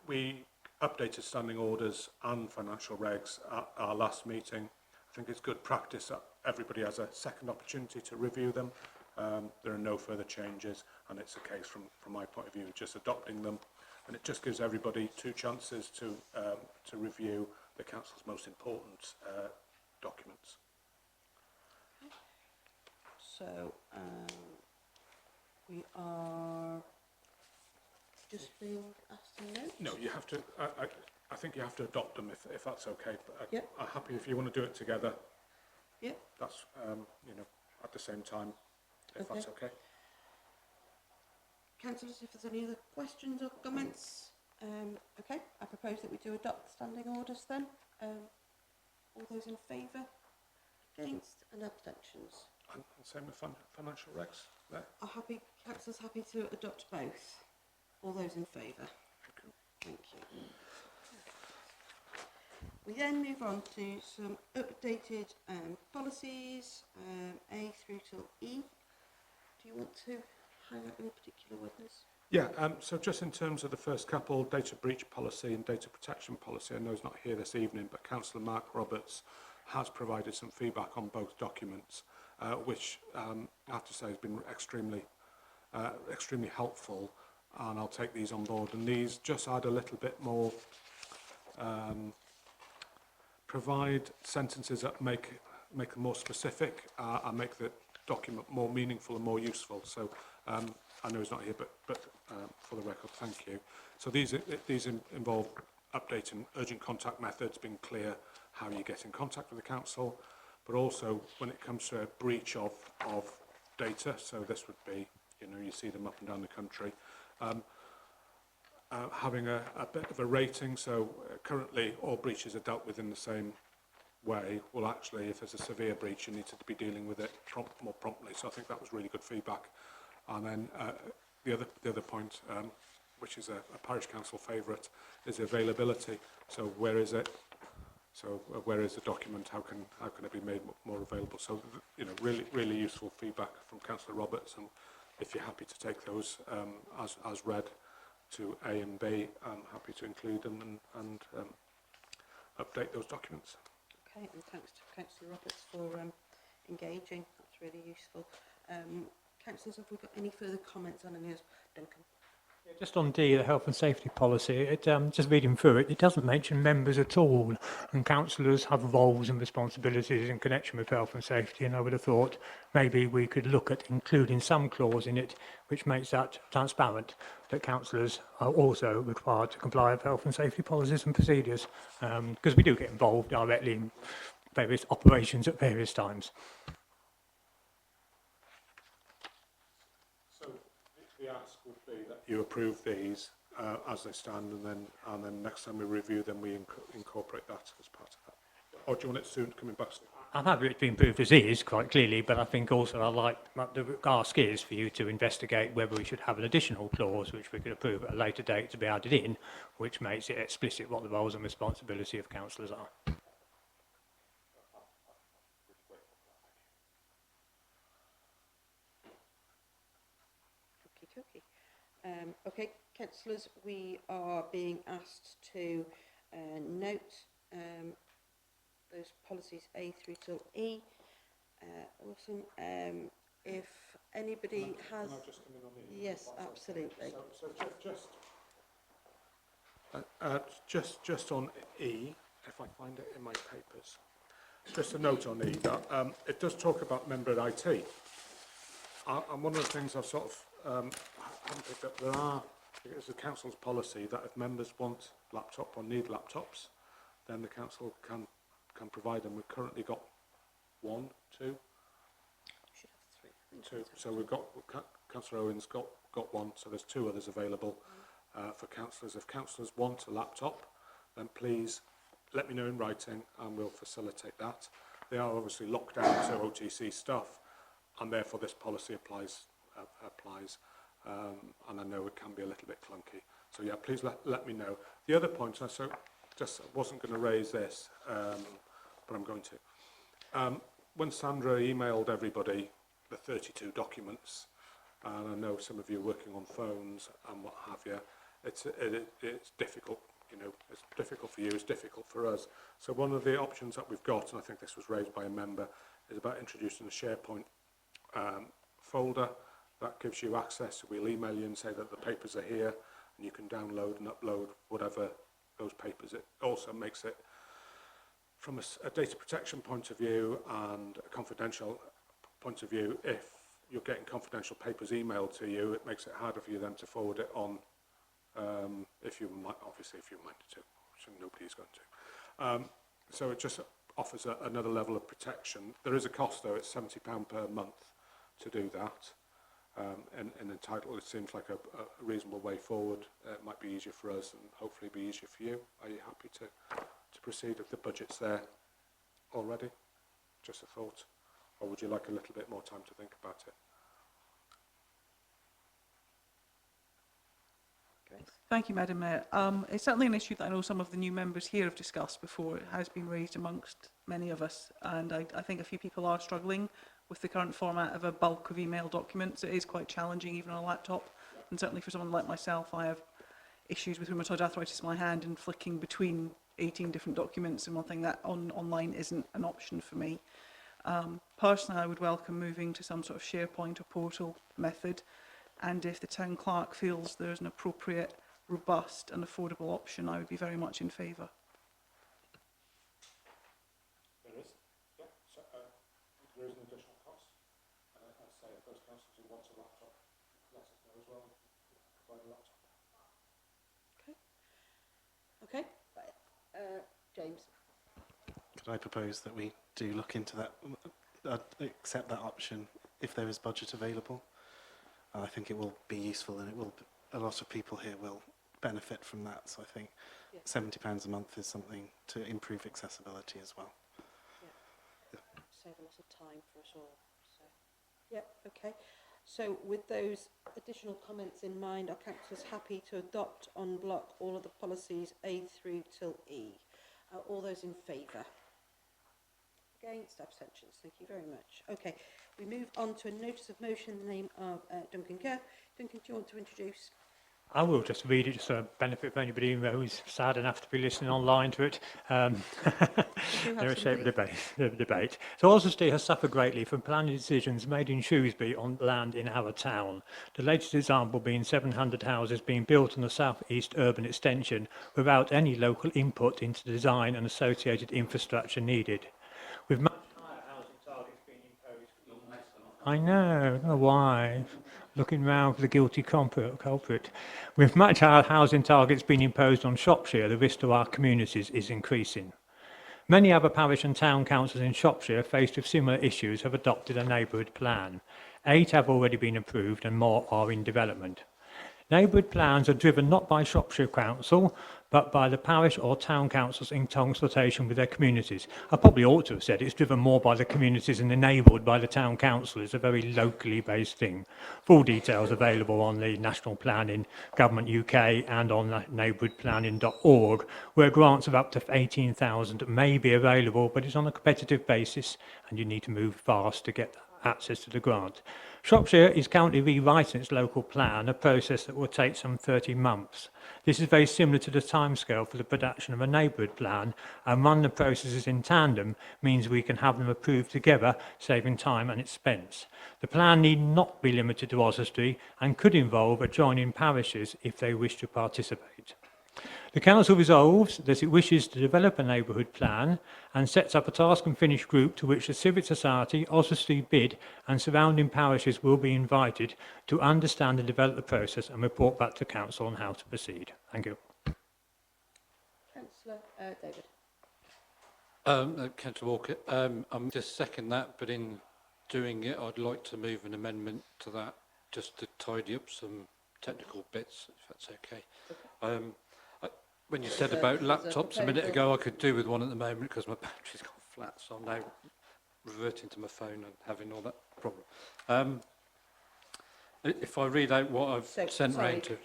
we updated standing orders and financial regs at our last meeting. I think it's good practice that everybody has a second opportunity to review them. There are no further changes, and it's a case from my point of view just adopting them, and it just gives everybody 2 chances to review the council's most important documents. So we are just being asked to note. No, you have to. I think you have to adopt them if that's okay. But Yep. I'm happy if you want to do it together. Yep. That's at the same time, if that's okay. Councillors, if there's any other questions or comments, okay, I propose that we do adopt standing orders then. All those in favour, against, and abstentions. And same with financial regs there. Are councillors happy to adopt both? All those in favour? Thank you. We then move on to some updated policies, A through till E. Do you want to highlight any particular ones? Yeah, so just in terms of the first couple, data breach policy and data protection policy, I know he's not here this evening, but Councillor Mark Roberts has provided some feedback on both documents, which I have to say has been extremely helpful, and I'll take these on board. And these just add a little bit more, provide sentences that make them more specific and make the document more meaningful and more useful. So I know he's not here, but for the record, thank you. So these involve updating urgent contact methods, being clear how you get in contact with the council, but also when it comes to a breach of data. So this would be, you see them up and down the country. Having a bit of a rating, so currently all breaches are dealt with in the same way. Well, actually, if there's a severe breach, you need to be dealing with it more promptly. So I think that was really good feedback. And then the other point which is a parish council favourite, is availability. So where is it? So where is the document? How can it be made more available? So you know, really useful feedback from Councillor Roberts, and if you're happy to take those as read to A and B, I'm happy to include them and update those documents. Okay, and thanks to Councillor Roberts for engaging. That's really useful. Councillors, have we got any further comments on any of this? Duncan? Just on D, the health and safety policy, it, just reading through it, it doesn't mention members at all, and councillors have roles and responsibilities in connection with health and safety, and I would have thought maybe we could look at including some clause in it which makes that transparent, that councillors are also required to comply with health and safety policies and procedures, because we do get involved directly in various operations at various times. The ask would be that you approve these as they stand, and then next time we review them, we incorporate that as part of that. Or do you want it soon coming back? I'm happy it to be improved as is, quite clearly, but I think also I'd like the ask is for you to investigate whether we should have an additional clause which we could approve at a later date to be added in, which makes it explicit what the roles and responsibility of councillors are. Okay, councillors, we are being asked to note those policies A through till E. Awesome. If anybody has... Can I just come in on the... Yes, absolutely. Just on E, if I find it in my papers, just a note on E that it does talk about member at IT. And one of the things I've sort of haven't picked up, there are, it's the council's policy that if members want laptop or need laptops, then the council can provide them. We've currently got one, two. Should have Two. So we've got Councillor Owen's got one, so there's two others available for councillors. If councillors want a laptop, then please let me know in writing and we'll facilitate that. They are obviously locked down to OTC stuff, and therefore this policy applies. And I know it can be a little bit clunky. So yeah, please let me know. The other point, so just wasn't going to raise this, but I'm going to. When Sandra emailed everybody the 32 documents, and I know some of you are working on phones and what have you, it's difficult. You know, it's difficult for you, it's difficult for us. So one of the options that we've got, and I think this was raised by a member, is about introducing a SharePoint folder that gives you access. We'll email you and say that the papers are here, and you can download and upload whatever those papers. It also makes it, from a data protection point of view and a confidential point of view, if you're getting confidential papers emailed to you, it makes it harder for you then to forward it on, if you might, obviously if you minded to, which nobody is going to. So it just offers another level of protection. There is a cost though, it's £70 per month to do that. And entitled, it seems like a reasonable way forward. It might be easier for us and hopefully be easier for you. Are you happy to proceed if the budget's there already? Just a thought. Or would you like a little bit more time to think about it? Thank you, Madam Mayor. It's certainly an issue that I know some of the new members here have discussed before. It has been raised amongst many of us, and I think a few people are struggling with the current format of a bulk of email documents. It is quite challenging even on a laptop, and certainly for someone like myself, I have issues with rheumatoid arthritis in my hand and flicking between 18 different documents, and one thing that online isn't an option for me. Personally, I would welcome moving to some sort of SharePoint or portal method, and if the town clerk feels there's an appropriate, robust and affordable option, I would be very much in favour. There is, yeah. So, there is an additional cost. I say if those councillors who want a laptop, let us know as well. Provide a laptop. Okay. James. Could I propose that we do look into that, accept that option if there is budget available? I think it will be useful, and it will. A lot of people here will benefit from that. So I think £70 a month is something to improve accessibility as well. Save a lot of time for us all. So, yeah, okay. So with those additional comments in mind, are councillors happy to adopt en bloc all of the policies A through till E? All those in favour? Against? Abstentions? Thank you very much. Okay, we move on to a notice of motion in the name of Duncan Kerr. Duncan, do you want to introduce? I will just read it just for benefit of anybody who's sad enough to be listening online to it. They're a shape of the debate. So Oswestry has suffered greatly from planning decisions made in Shrewsbury on land in our town. The latest example being 700 houses being built on the south-east urban extension without any local input into design and associated infrastructure needed. With much higher housing targets being imposed. I don't know why. Looking round for the guilty culprit. With much higher housing targets being imposed on Shropshire, the risk to our communities is increasing. Many other parish and town councils in Shropshire, faced with similar issues, have adopted a neighbourhood plan. 8 have already been approved and more are in development. Neighbourhood plans are driven not by Shropshire Council, but by the parish or town councils in consultation with their communities. I probably ought to have said it's driven more by the communities and enabled by the town council. It's a very locally based thing. Full details available on the National Planning Government UK and on neighbourhoodplanning.org, where grants of up to 18,000 may be available, but it's on a competitive basis and you need to move fast to get access to the grant. Shropshire is currently rewriting its local plan, a process that will take some 30 months. This is very similar to the timescale for the production of a neighbourhood plan, and run the processes in tandem means we can have them approved together, saving time and expense. The plan need not be limited to Oswestry and could involve adjoining parishes if they wish to participate. The Council resolves that it wishes to develop a neighbourhood plan and sets up a task and finish group to which the Civic Society, Oswestry Bid and surrounding parishes will be invited to understand and develop the process and report back to Council on how to proceed. Thank you. Councillor David. Councillor Walker, I'm just second that, but in doing it, I'd like to move an amendment to that just to tidy up some technical bits, if that's okay. When you said about laptops a minute ago, I could do with one at the moment because my battery's gone flat, so I'm now reverting to my phone and having all that problem. If I read out what I've sent round to...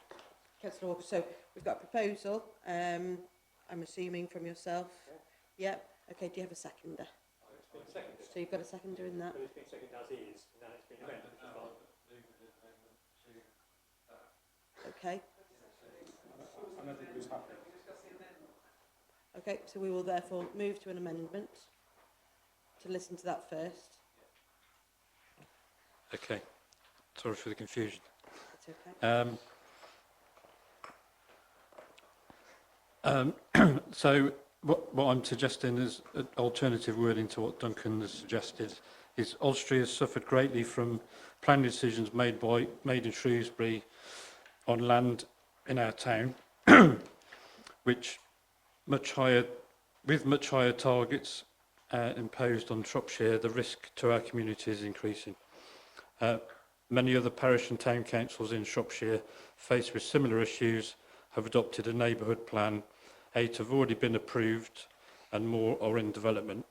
Councillor Walker, so we've got a proposal, I'm assuming from yourself. Yep. Okay, do you have a seconder? So you've got a seconder in that? But it's been seconded as is, now it's been amended. Okay. Okay, so we will therefore move to an amendment to listen to that first. Okay. Sorry for the confusion. That's okay. So what I'm suggesting is an alternative wording to what Duncan has suggested. Is Oswestry has suffered greatly from planning decisions made in Shrewsbury on land in our town, which with much higher targets imposed on Shropshire, the risk to our community is increasing. Many other parish and town councils in Shropshire, faced with similar issues, have adopted a neighbourhood plan. 8 have already been approved and more are in development.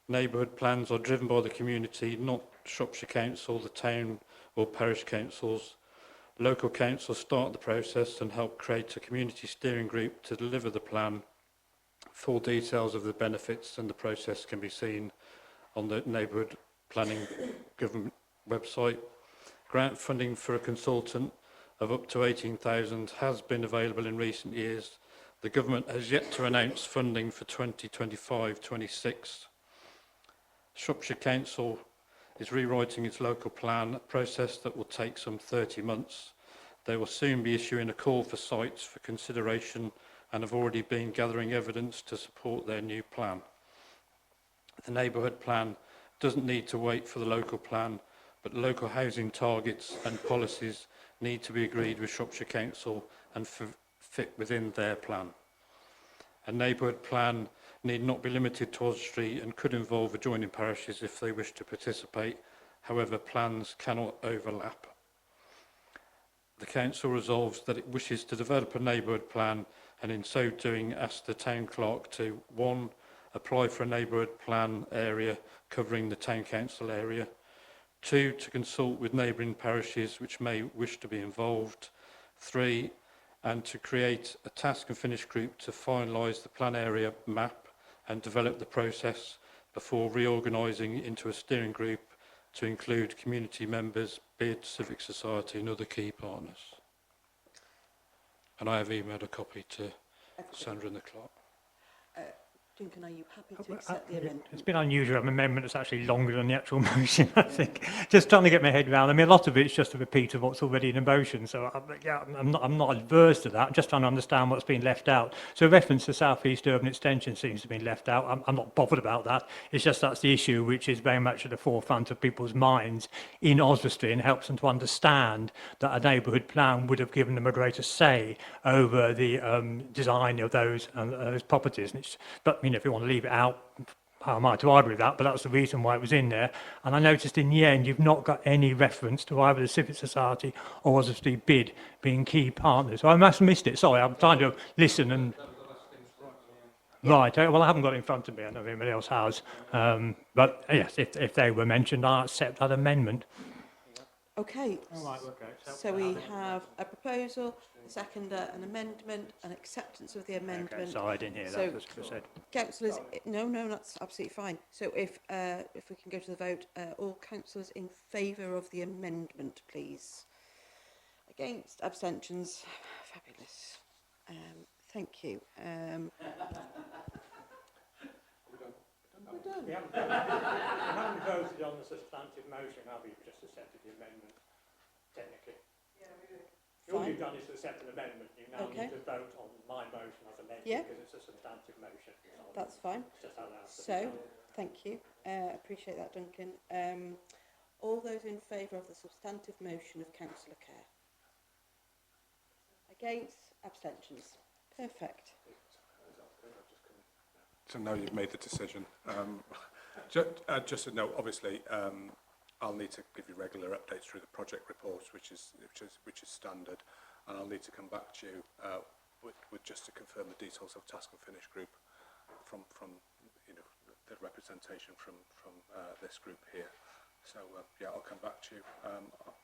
Neighbourhood plans are driven by the community, not Shropshire Council, the town or parish councils. Local councils start the process and help create a community steering group to deliver the plan. Full details of the benefits and the process can be seen on the Neighbourhood Planning Government website. Grant funding for a consultant of up to 18,000 has been available in recent years. The government has yet to announce funding for 2025-26. Shropshire Council is rewriting its local plan, a process that will take some 30 months. They will soon be issuing a call for sites for consideration and have already been gathering evidence to support their new plan. The neighbourhood plan doesn't need to wait for the local plan, but local housing targets and policies need to be agreed with Shropshire Council and fit within their plan. A neighbourhood plan need not be limited to Oswestry and could involve adjoining parishes if they wish to participate. However, plans cannot overlap. The Council resolves that it wishes to develop a neighbourhood plan and in so doing asks the Town Clerk to 1. Apply for a neighbourhood plan area covering the Town Council area, 2, to consult with neighbouring parishes which may wish to be involved. 3, and to create a task and finish group to finalise the plan area map and develop the process before reorganising into a steering group to include community members, BID, civic society and other key partners. And I have emailed a copy to Sandra and the clerk. Duncan, are you happy to accept the amendment? It's been unusual. An amendment that's actually longer than the actual motion, I think. Just trying to get my head around. I mean, a lot of it's just a repeat of what's already in a motion. So, I'm not adverse to that. I'm just trying to understand what's been left out. So, reference to South East Urban Extension seems to have been left out. I'm not bothered about that. It's just that's the issue which is very much at the forefront of people's minds in Oswestry and helps them to understand that a neighbourhood plan would have given them a greater say over the design of those properties. And but if you want to leave it out, how am I to argue with that? But that's the reason why it was in there. And I noticed in the end, you've not got any reference to either the Civic Society or Oswestry BID being key partners. So I must have missed it. Sorry, I'm trying to listen and... Right, well, I haven't got it in front of me. I know anybody else has. But yes, if they were mentioned, I accept that amendment. Okay, All right, okay. so we have a proposal, a seconder, an amendment, an acceptance of the amendment. Okay, sorry, I didn't hear So- that. That's what I said. Councillors, no, that's absolutely fine. So if we can go to the vote, all councillors in favour of the amendment, please. Against, abstentions, fabulous. Thank you. We're done. We haven't voted on the substantive motion, have we? We've just accepted the amendment, technically. All Fine. you've done is accept an amendment. You now Okay. need to vote on my motion as amended Yeah. because it's a substantive motion. That's fine. It's just how that has to be So, done. thank you. Appreciate that, Duncan. All those in favour of the substantive motion of Councillor Kerr? Against, abstentions. Perfect. So now you've made the decision. Just a note, obviously, I'll need to give you regular updates through the project reports, which is standard, and I'll need to come back to you with just to confirm the details of task and finish group from the representation from this group here. So yeah, I'll come back to you.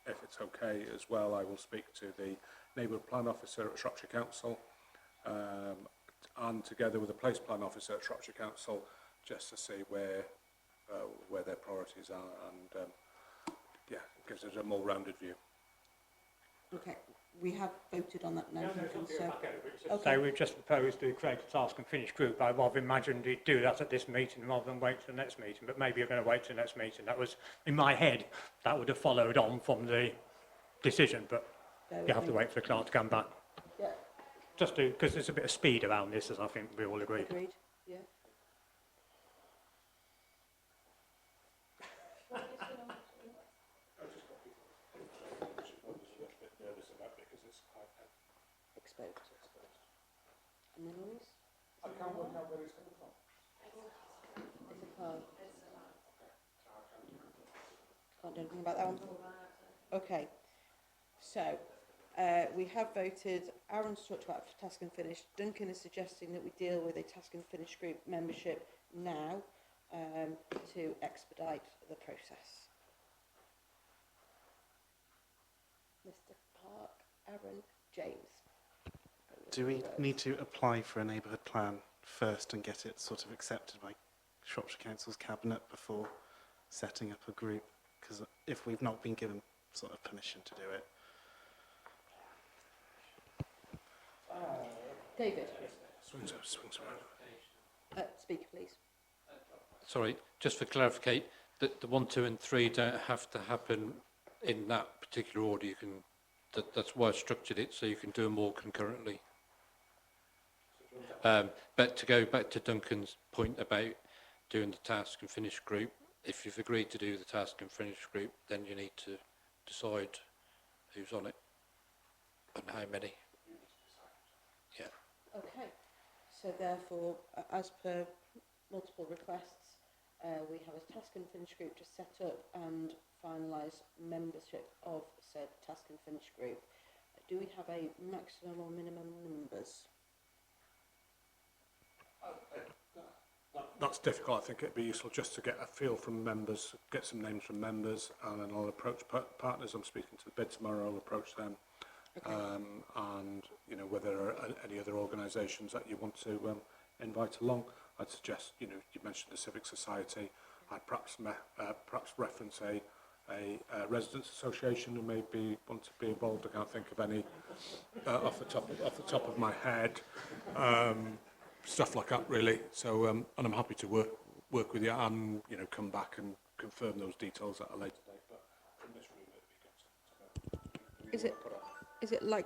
If it's okay as well, I will speak to the neighbourhood plan officer at Shropshire Council. And together with the place plan officer at Shropshire Council, just to see where their priorities are, and yeah, it gives us a more rounded view. Okay, we have voted on that now, Duncan, so... So Okay. we've just proposed to create a task and finish group. I'd rather imagined we'd do that at this meeting rather than wait till the next meeting, but maybe you're going to wait till the next meeting. That was, in my head, that would have followed on from the decision, but you have to wait for the clerk to come back. Yeah, Just to, because there's a bit of speed around this, as I think we all agree. agreed, yeah. Exposed. And then Louise? I can't work out where it's coming from. It's a card. Can't do anything about that one? Okay, so we have voted. Aaron's talked about task and finish. Duncan is suggesting that we deal with a task and finish group membership now to expedite the process. Mr. Clark, Aaron, James. Do we need to apply for a neighbourhood plan first and get it sort of accepted by Shropshire Council's cabinet before setting up a group? Because if we've not been given sort of permission to do it. David, Swings around. speak please. Sorry, just for clarification, the 1, 2 and 3 don't have to happen in that particular order. You can, that's why I structured it, so you can do them all concurrently. But to go back to Duncan's point about doing the task and finish group, if you've agreed to do the task and finish group, then you need to decide who's on it and how many. Yeah. Okay, so therefore, as per multiple requests, we have a task and finish group to set up and finalise membership of said task and finish group. Do we have a maximum or minimum numbers? That's difficult. I think it'd be useful just to get a feel from members, get some names from members, and then I'll approach partners. I'm speaking to the bid tomorrow. I'll approach them, and you know whether there are any other organisations that you want to invite along. I'd suggest, you know, you mentioned the Civic Society. I'd perhaps reference a residents' association who maybe want to be involved. I can't think of any off the top of my head. Stuff like that, really. So, and I'm happy to work with you and, you know, come back and confirm those details at a later date. But from this room, it'd be good to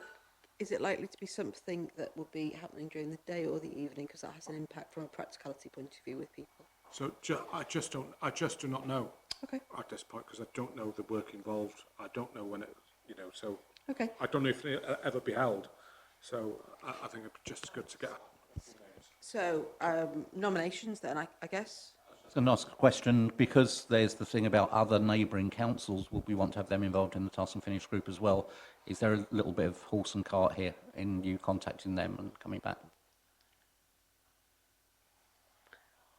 Is it likely to be something that will be happening during the day or the evening? Because that has an impact from a practicality point of view with people. So I just do not know. Okay. At this point, because I don't know the work involved. I don't know when it, you know. So Okay. I don't know if it ever be held. So I think it's just good to get. So nominations then, I guess. I was going to ask a question, because there's the thing about other neighbouring councils, would we want to have them involved in the Task and Finish group as well? Is there a little bit of horse and cart here in you contacting them and coming back?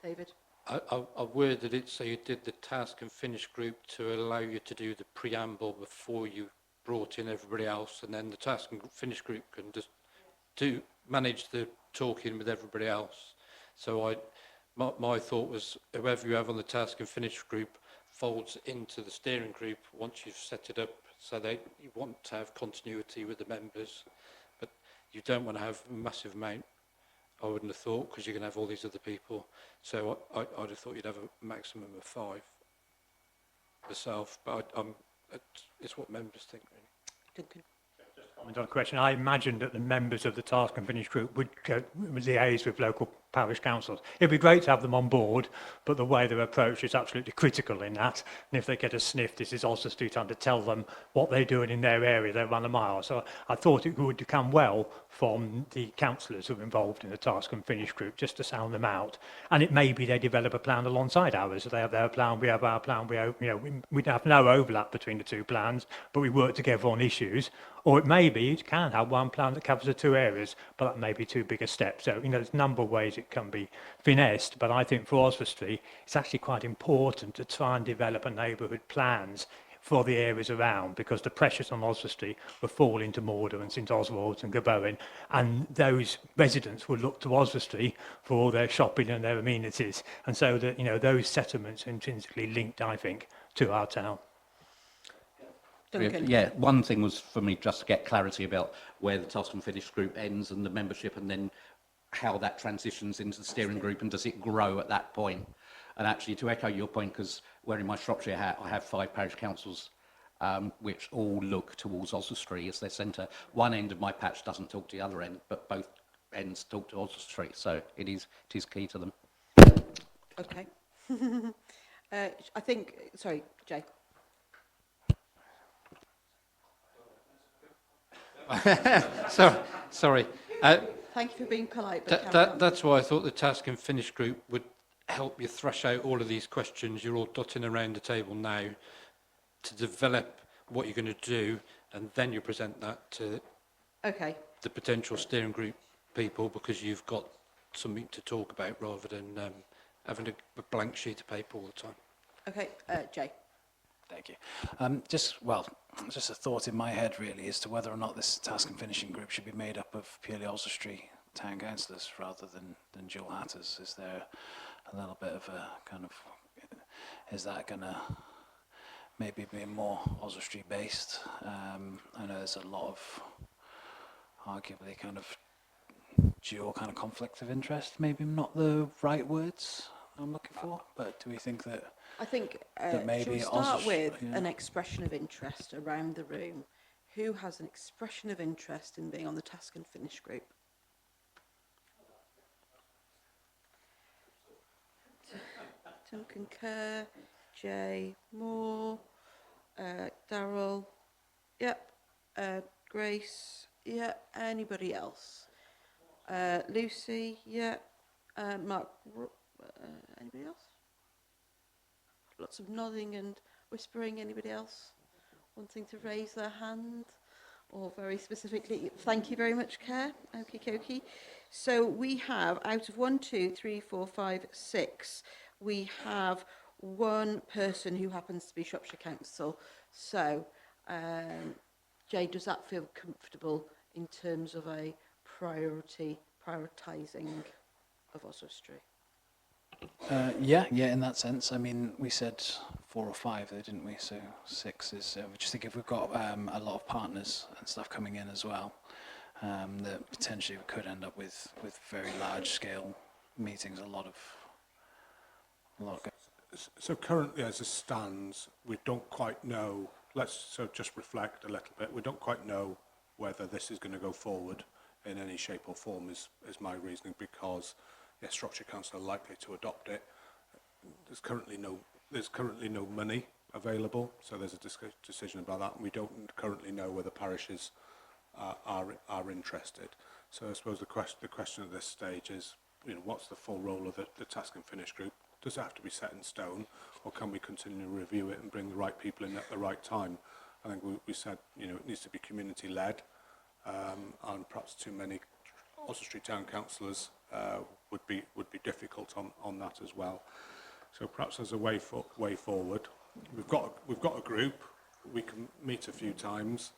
David? I worded it so you did the Task and Finish group to allow you to do the preamble before you brought in everybody else, and then the Task and Finish group can just manage the talking with everybody else. So my thought was, whoever you have on the Task and Finish group folds into the steering group once you've set it up, so that you want to have continuity with the members, but you don't want to have a massive amount, I wouldn't have thought, because you're going to have all these other people. So I'd have thought you'd have a maximum of 5 myself, but it's what members think, really. Duncan? On the question, I imagined that the members of the Task and Finish group would liaise with local parish councils. It'd be great to have them on board, but the way they're approached is absolutely critical in that. And if they get a sniff, this is also time to tell them what they're doing in their area. They run a mile. So I thought it would come well from the councillors who are involved in the Task and Finish group, just to sound them out. And it may be they develop a plan alongside ours. So they have their plan, we have our plan. We'd have no overlap between the two plans, but we work together on issues. Or it may be you can have one plan that covers the 2 areas, but that may be too big a step. So, there's a number of ways it can be finessed, but I think for Oswestry, it's actually quite important to try and develop a neighbourhood plans for the areas around, because the pressures on Oswestry will fall into Mordor and St Oswald's and Gabowen, and those residents will look to Oswestry for all their shopping and their amenities. And so that, those settlements are intrinsically linked, I think, to our town. Duncan? Yeah, one thing was for me just to get clarity about where the Task and Finish group ends and the membership, and then how that transitions into the steering group, and does it grow at that point? And actually, to echo your point, because wearing my Shropshire hat, I have 5 parish councils which all look towards Oswestry as their centre. One end of my patch doesn't talk to the other end, but both ends talk to Oswestry, so it is key to them. Okay. I think, sorry, Jay. Sorry. Thank you for being polite. But That's why I thought the Task and Finish group would help you thrash out all of these questions you're all dotting around the table now, to develop what you're going to do, and then you present that to the potential steering group people, because you've got something to talk about rather than having a blank sheet of paper all the time. Okay, Jay. Thank you. Just a thought in my head, really, as to whether or not this Task and Finishing group should be made up of purely Oswestry town councillors rather than dual hatters. Is there a little bit of a kind of, is that going to maybe be more Oswestry based? I know there's a lot of arguably kind of dual kind of conflict of interest, maybe not the right words I'm looking for, but do we think that I think maybe should we start with yeah. an expression of interest around the room? Who has an expression of interest in being on the Task and Finish group? Duncan Kerr, Jay Moore, Darryl, yep, Grace, yep, anybody else? Lucy, yep, Mark, anybody else? Lots of nodding and whispering. Anybody else wanting to raise their hand? Or very specifically, thank you very much, Kerr. Okie dokie. So we have, out of 1, 2, 3, 4, 5, 6, we have one person who happens to be Shropshire Council. So, Jay, does that feel comfortable in terms of a prioritising of Oswestry? Yeah, in that sense. I mean, we said 4 or 5 there, didn't we? So 6 is, we just think if we've got a lot of partners and stuff coming in as well, that potentially we could end up with very large scale meetings, a lot of. So currently, as it stands, we don't quite know. Let's just reflect a little bit. We don't quite know whether this is going to go forward in any shape or form. Is my reasoning, because yes, Shropshire Council are likely to adopt it. There's currently no money available, so there's a decision about that. And we don't currently know whether parishes are interested. So I suppose the question at this stage is, what's the full role of the task and finish group? Does it have to be set in stone, or can we continue to review it and bring the right people in at the right time? I think we said, it needs to be community-led, and perhaps too many Oswestry Town councillors would be difficult on that as well. So perhaps as a way forward, we've got a group. We can meet a few times,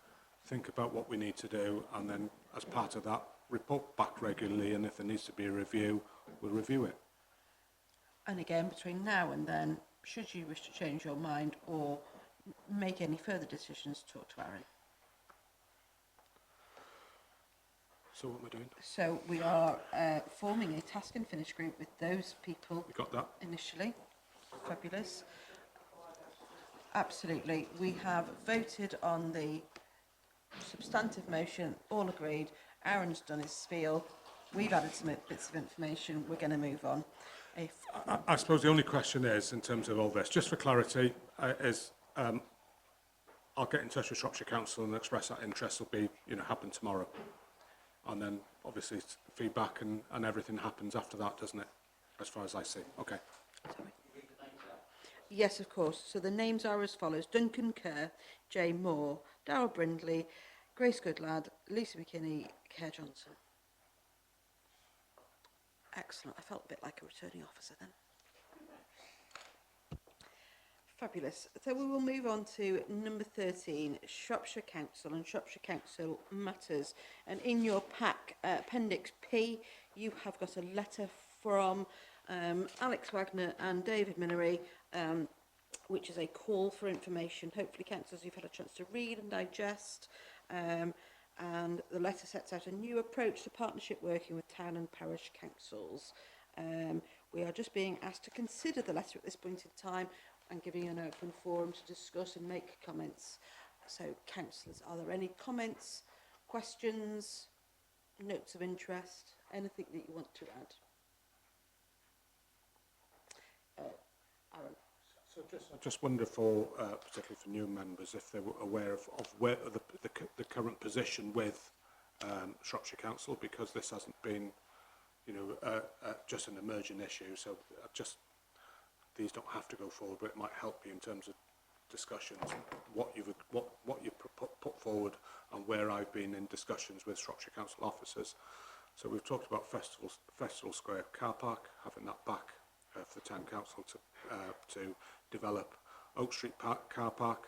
think about what we need to do, and then as part of that, report back regularly. And if there needs to be a review, we'll review it. And again, between now and then, should you wish to change your mind or make any further decisions, talk to Aaron. So what am I doing? So we are forming a task and finish group with those people. You got that? Initially. Fabulous. Absolutely. We have voted on the substantive motion, all agreed. Aaron's done his spiel. We've added some bits of information. We're going to move on. I suppose the only question is, in terms of all this, just for clarity, I'll get in touch with Shropshire Council and express that interest will be, happen tomorrow. And then, obviously, feedback and everything happens after that, doesn't it? As far as I see. Okay. Sorry. Yes, of course. So the names are as follows. Duncan Kerr, Jay Moore, Darryl Brindley, Grace Goodlad, Lisa McKinney, Kerr Johnson. Excellent. I felt a bit like a returning officer then. Fabulous. So we will move on to number 13, Shropshire Council and Shropshire Council Matters. And in your pack, Appendix P, you have got a letter from Alex Wagner and David Minery, which is a call for information. Hopefully, councillors, you've had a chance to read and digest. And the letter sets out a new approach to partnership working with town and parish councils. We are just being asked to consider the letter at this point in time and giving an open forum to discuss and make comments. So, councillors, are there any comments, questions, notes of interest, anything that you want to add? Aaron. So I just wonder for, particularly for new members, if they were aware of where the current position with Shropshire Council, because this hasn't been, just an emerging issue. So these don't have to go forward, but it might help you in terms of discussions, what you've put forward, and where I've been in discussions with Shropshire Council officers. So we've talked about Festival Square car park, having that back for the town council to develop. Oak Street car park,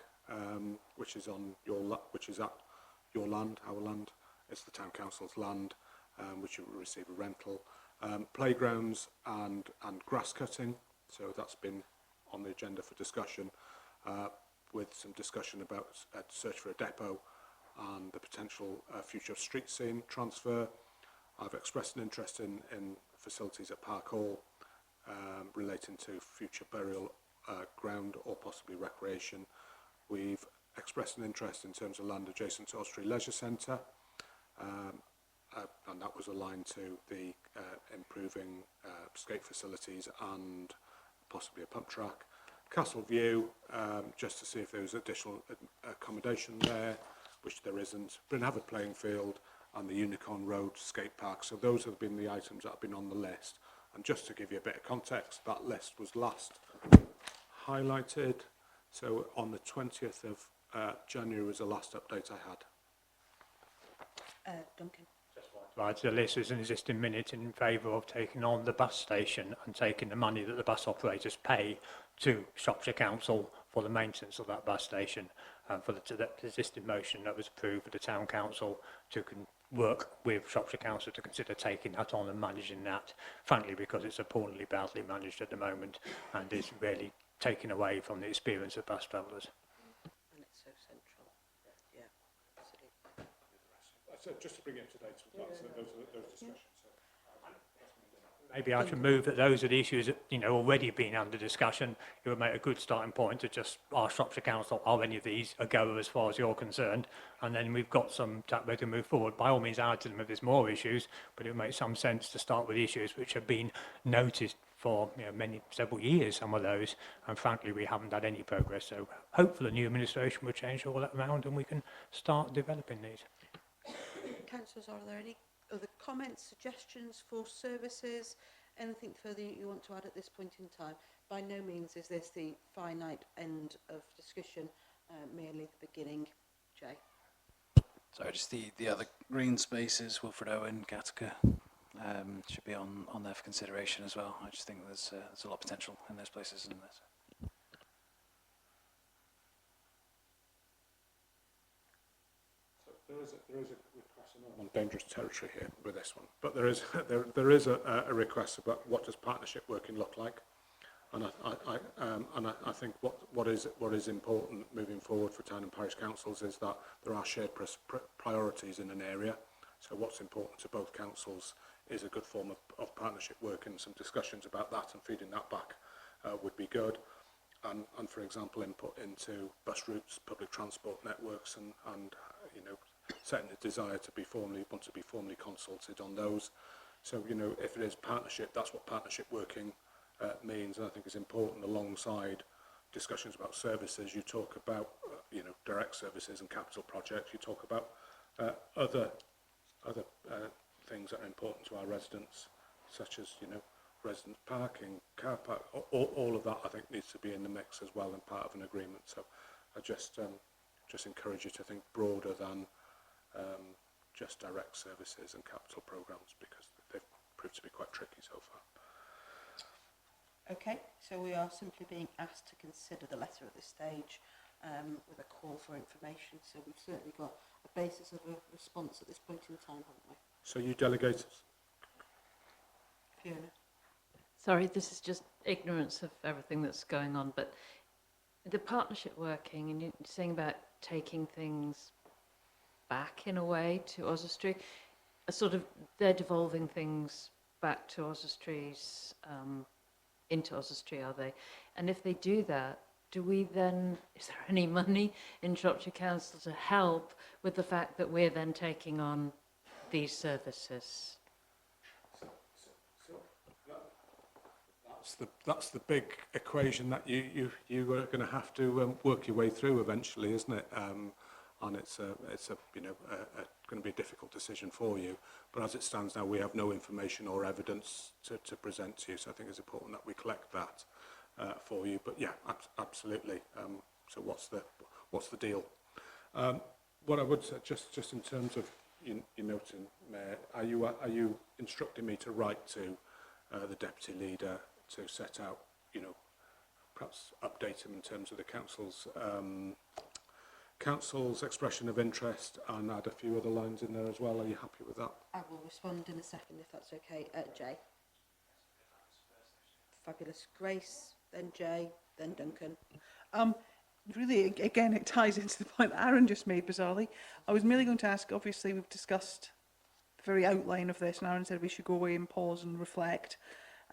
which is at your land, our land. It's the town council's land, which will receive a rental. Playgrounds and grass cutting. So that's been on the agenda for discussion, with some discussion about search for a depot and the potential future street scene transfer. I've expressed an interest in facilities at Park Hall, relating to future burial ground or possibly recreation. We've expressed an interest in terms of land adjacent to Oswestry Leisure Centre, and that was aligned to the improving skate facilities and possibly a pump track. Castle View, just to see if there was additional accommodation there, which there isn't. Bryn Havard Playing Field and the Unicorn Road skate park. So those have been the items that have been on the list. And just to give you a bit of context, that list was last highlighted. So on the 20th of January was the last update I had. Duncan. Just one. Right, so the list is an existing minute in favour of taking on the bus station and taking the money that the bus operators pay to Shropshire Council for the maintenance of that bus station. For the existing motion that was approved for the Town Council to work with Shropshire Council to consider taking that on and managing that, frankly because it's appallingly badly managed at the moment and is really taken away from the experience of bus travellers. And it's so central. Yeah, absolutely. So just to bring it up to date with that, so those discussions. Maybe I should move that those are the issues that, already been under discussion. It would make a good starting point to just ask Shropshire Council, are any of these a goer as far as you're concerned? And then we've got some that way to move forward. By all means, add to them if there's more issues, but it would make some sense to start with issues which have been noticed for several years, some of those, and frankly, we haven't had any progress. So hopefully the new administration will change all that around and we can start developing these. Councillors, are there any other comments, suggestions for services, anything further you want to add at this point in time? By no means is this the finite end of discussion, merely the beginning. Jay? Sorry, just the other green spaces, Wilfred Owen, Gattaca, should be on there for consideration as well. I just think there's a lot of potential in those places, isn't there? There is a request, I'm on dangerous territory here with this one, but there is a request about what does partnership working look like, and I think what is important moving forward for town and parish councils is that there are shared priorities in an area. So what's important to both councils is a good form of partnership work, and some discussions about that and feeding that back would be good. And for example, input into bus routes, public transport networks, and setting a desire to be formally consulted on those. So if it is partnership, that's what partnership working means, and I think is important alongside discussions about services. You talk about direct services and capital projects. You talk about other things that are important to our residents, such as resident parking, car park. All of that I think needs to be in the mix as well and part of an agreement. So I just encourage you to think broader than just direct services and capital programmes, because they've proved to be quite tricky so far. Okay, so we are simply being asked to consider the letter at this stage with a call for information. So we've certainly got a basis of a response at this point in time, haven't we? So you delegated? Fiona? Sorry, this is just ignorance of everything that's going on, but the partnership working, and you're saying about taking things back in a way to Oswestry, they're devolving things back to Oswestry's, into Oswestry, are they? And if they do that, is there any money in Shropshire Council to help with the fact that we're then taking on these services? That's the big equation that you are going to have to work your way through eventually, isn't it? And it's going to be a difficult decision for you. But as it stands now, we have no information or evidence to present to you. So I think it's important that we collect that for you. But yeah, absolutely. So what's the deal? What I would say, just in terms of you noting, Mayor, are you instructing me to write to the deputy leader to set out, perhaps update him in terms of the council's expression of interest, and add a few other lines in there as well? Are you happy with that? I will respond in a second if that's okay. Jay? Fabulous. Grace, then Jay, then Duncan. Really, again, it ties into the point that Aaron just made, bizarrely. I was merely going to ask, obviously, we've discussed the very outline of this, and Aaron said we should go away and pause and reflect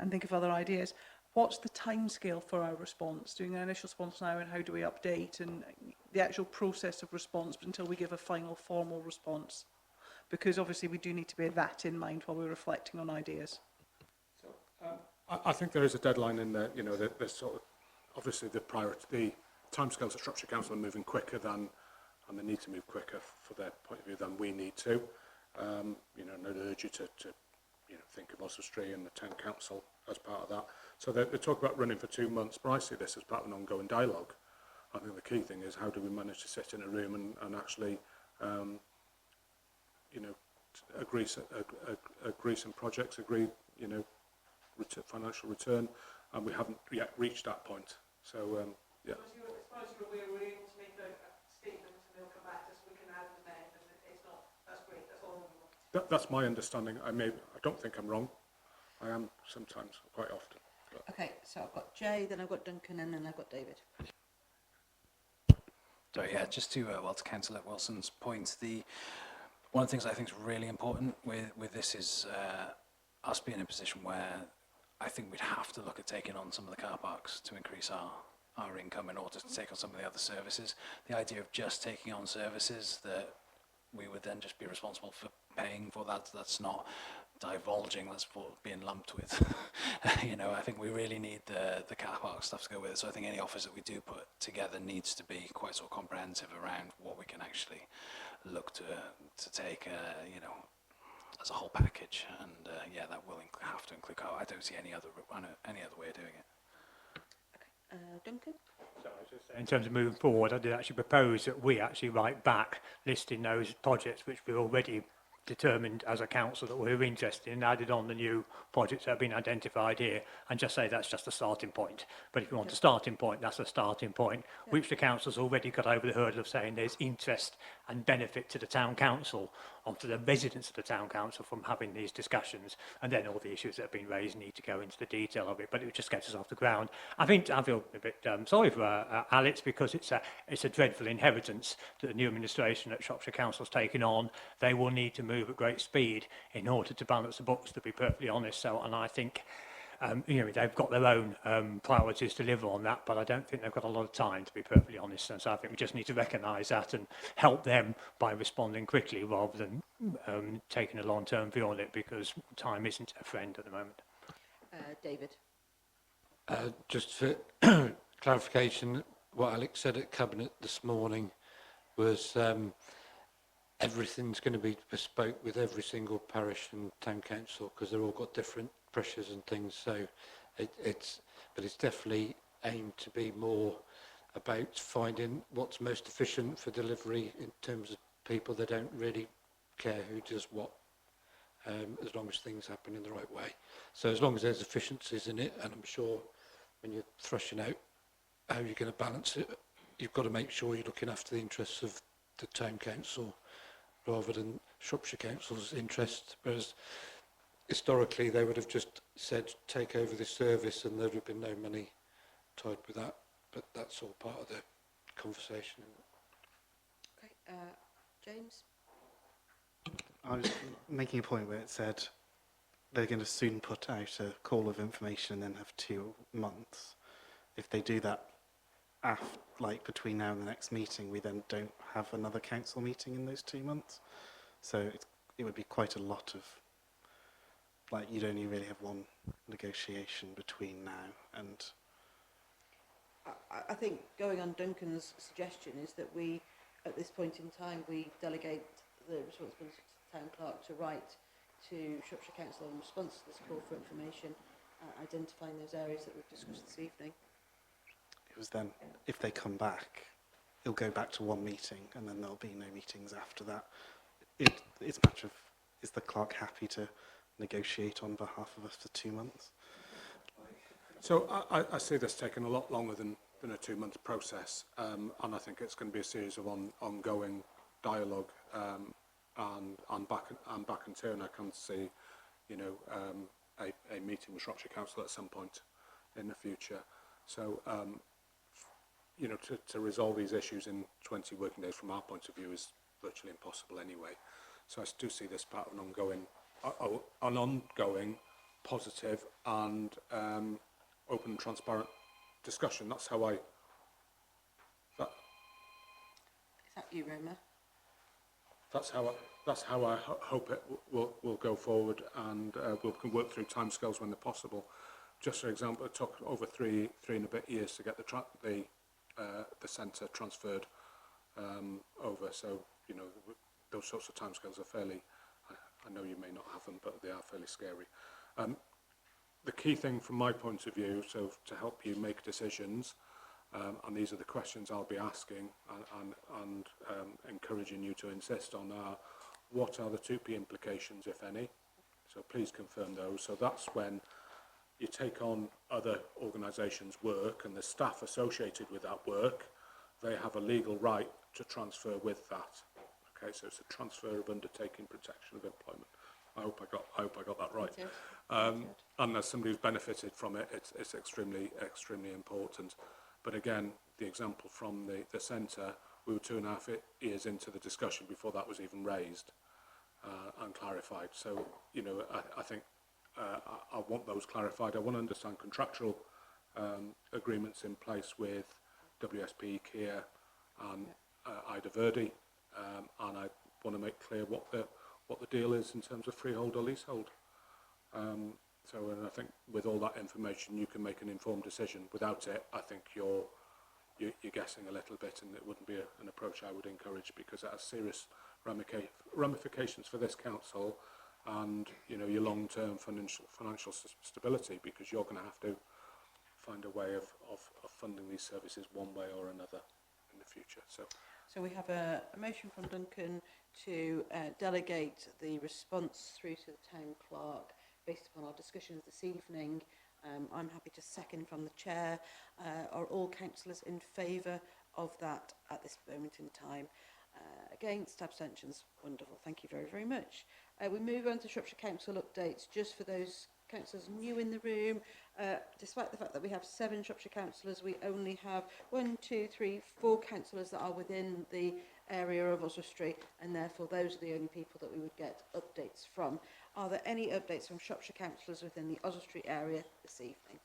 and think of other ideas. What's the timescale for our response? Doing an initial response now, and how do we update, and the actual process of response until we give a final formal response? Because obviously we do need to bear that in mind while we're reflecting on ideas. So, I think there is a deadline in there. There's sort of, obviously the timescales at Shropshire Council are moving quicker than, and they need to move quicker for their point of view than we need to. And I'd urge you to think of Oswestry and the Town Council as part of that. So they talk about running for 2 months, but I see this as part of an ongoing dialogue. I think the key thing is how do we manage to sit in a room and actually, agree some projects, agree, you know, financial return, and we haven't yet reached that point. So, yeah. As far as you're aware, we're able to make a statement and they'll come back to us, we can add them then, and it's not, that's great, that's all we want. That's my understanding. I don't think I'm wrong. I am sometimes, quite often. But. Okay, so I've got Jay, then I've got Duncan, and then I've got David. So yeah, just to to Councillor Wilson's point, one of the things I think is really important with this is us being in a position where I think we'd have to look at taking on some of the car parks to increase our income in order to take on some of the other services. The idea of just taking on services that we would then just be responsible for paying for, that's not divulging, that's being lumped with. You know, I think we really need the car park stuff to go with it. So I think any offers that we do put together needs to be quite sort of comprehensive around what we can actually look to take, you know, as a whole package. And yeah, that will have to include car. I don't see any other way of doing it. Duncan? So I was just saying, in terms of moving forward, I did actually propose that we actually write back listing those projects which we already determined as a council that we're interested in, added on the new projects that have been identified here, and just say that's just a starting point. But if you want a starting point, that's a starting point, which the council's already got over the hurdle of saying there's interest and benefit to the town council, or to the residents of the town council from having these discussions, and then all the issues that have been raised need to go into the detail of it, but it just gets us off the ground. I feel a bit sorry for Alex, because it's a dreadful inheritance that the new administration at Shropshire Council's taken on. They will need to move at great speed in order to balance the books, to be perfectly honest. So, and I think you know, they've got their own priorities to deliver on that, but I don't think they've got a lot of time, to be perfectly honest. And so I think we just need to recognise that and help them by responding quickly rather than taking a long-term view on it, because time isn't a friend at the moment. David? Just for clarification, what Alex said at Cabinet this morning was everything's going to be bespoke with every single parish and town council, because they've all got different pressures and things. So it's definitely aimed to be more about finding what's most efficient for delivery in terms of people. They don't really care who does what, as long as things happen in the right way. So as long as there's efficiencies in it, and I'm sure when you're thrashing out how you're going to balance it, you've got to make sure you're looking after the interests of the town council rather than Shropshire Council's interest, whereas historically they would have just said take over this service and there would have been no money tied with that, but that's all part of the conversation. Okay, James? I was making a point where it said they're going to soon put out a call of information and then have 2 months. If they do that like between now and the next meeting, we then don't have another council meeting in those 2 months. So it would be quite a lot of, like, you'd only really have one negotiation between now and... I think going on Duncan's suggestion is that we, at this point in time, we delegate the responsibility to the town clerk to write to Shropshire Council in response to this call for information, identifying those areas that we've discussed this evening. It was then, if they come back, it'll go back to one meeting and then there'll be no meetings after that. It's a matter of, is the clerk happy to negotiate on behalf of us for 2 months? So I see this taking a lot longer than a 2-month process, and I think it's going to be a series of ongoing dialogue, and back and turn. I can see, you know, a meeting with Shropshire Council at some point in the future. So, you know, to resolve these issues in 20 working days from our point of view is virtually impossible anyway. So I do see this part of an ongoing, positive and open and transparent discussion. That's how I... Is that you, Roma? That's how I hope it will go forward, and we can work through timescales when they're possible. Just for example, it took over three and a bit years to get the centre transferred over. So, you know, those sorts of timescales are fairly, I know you may not have them, but they are fairly scary. The key thing from my point of view, so to help you make decisions, and these are the questions I'll be asking and encouraging you to insist on, are what are the 2P implications, if any? So please confirm those. So that's when you take on other organisations' work and the staff associated with that work, they have a legal right to transfer with that. Okay, so it's a transfer of undertaking protection of employment. I hope I got that right. And as somebody who's benefited from it, it's extremely important. But again, the example from the centre, we were 2.5 years into the discussion before that was even raised and clarified. So, you know, I think I want those clarified. I want to understand contractual agreements in place with WSP, Kia and Ida Verde, and I want to make clear what the deal is in terms of freehold or leasehold. And I think with all that information, you can make an informed decision. Without it, I think you're guessing a little bit, and it wouldn't be an approach I would encourage, because it has serious ramifications for this council and, you know, your long-term financial stability, because you're going to have to find a way of funding these services one way or another in the future. So we have a motion from Duncan to delegate the response through to the town clerk based upon our discussions this evening. I'm happy to second from the chair. Are all councillors in favour of that at this moment in time? Against, abstentions? Wonderful. Thank you very, very much. We move on to Shropshire Council updates, just for those councillors new in the room. Despite the fact that we have 7 Shropshire councillors, we only have 4 councillors that are within the area of Oswestry, and therefore those are the only people that we would get updates from. Are there any updates from Shropshire councillors within the Oswestry area this evening?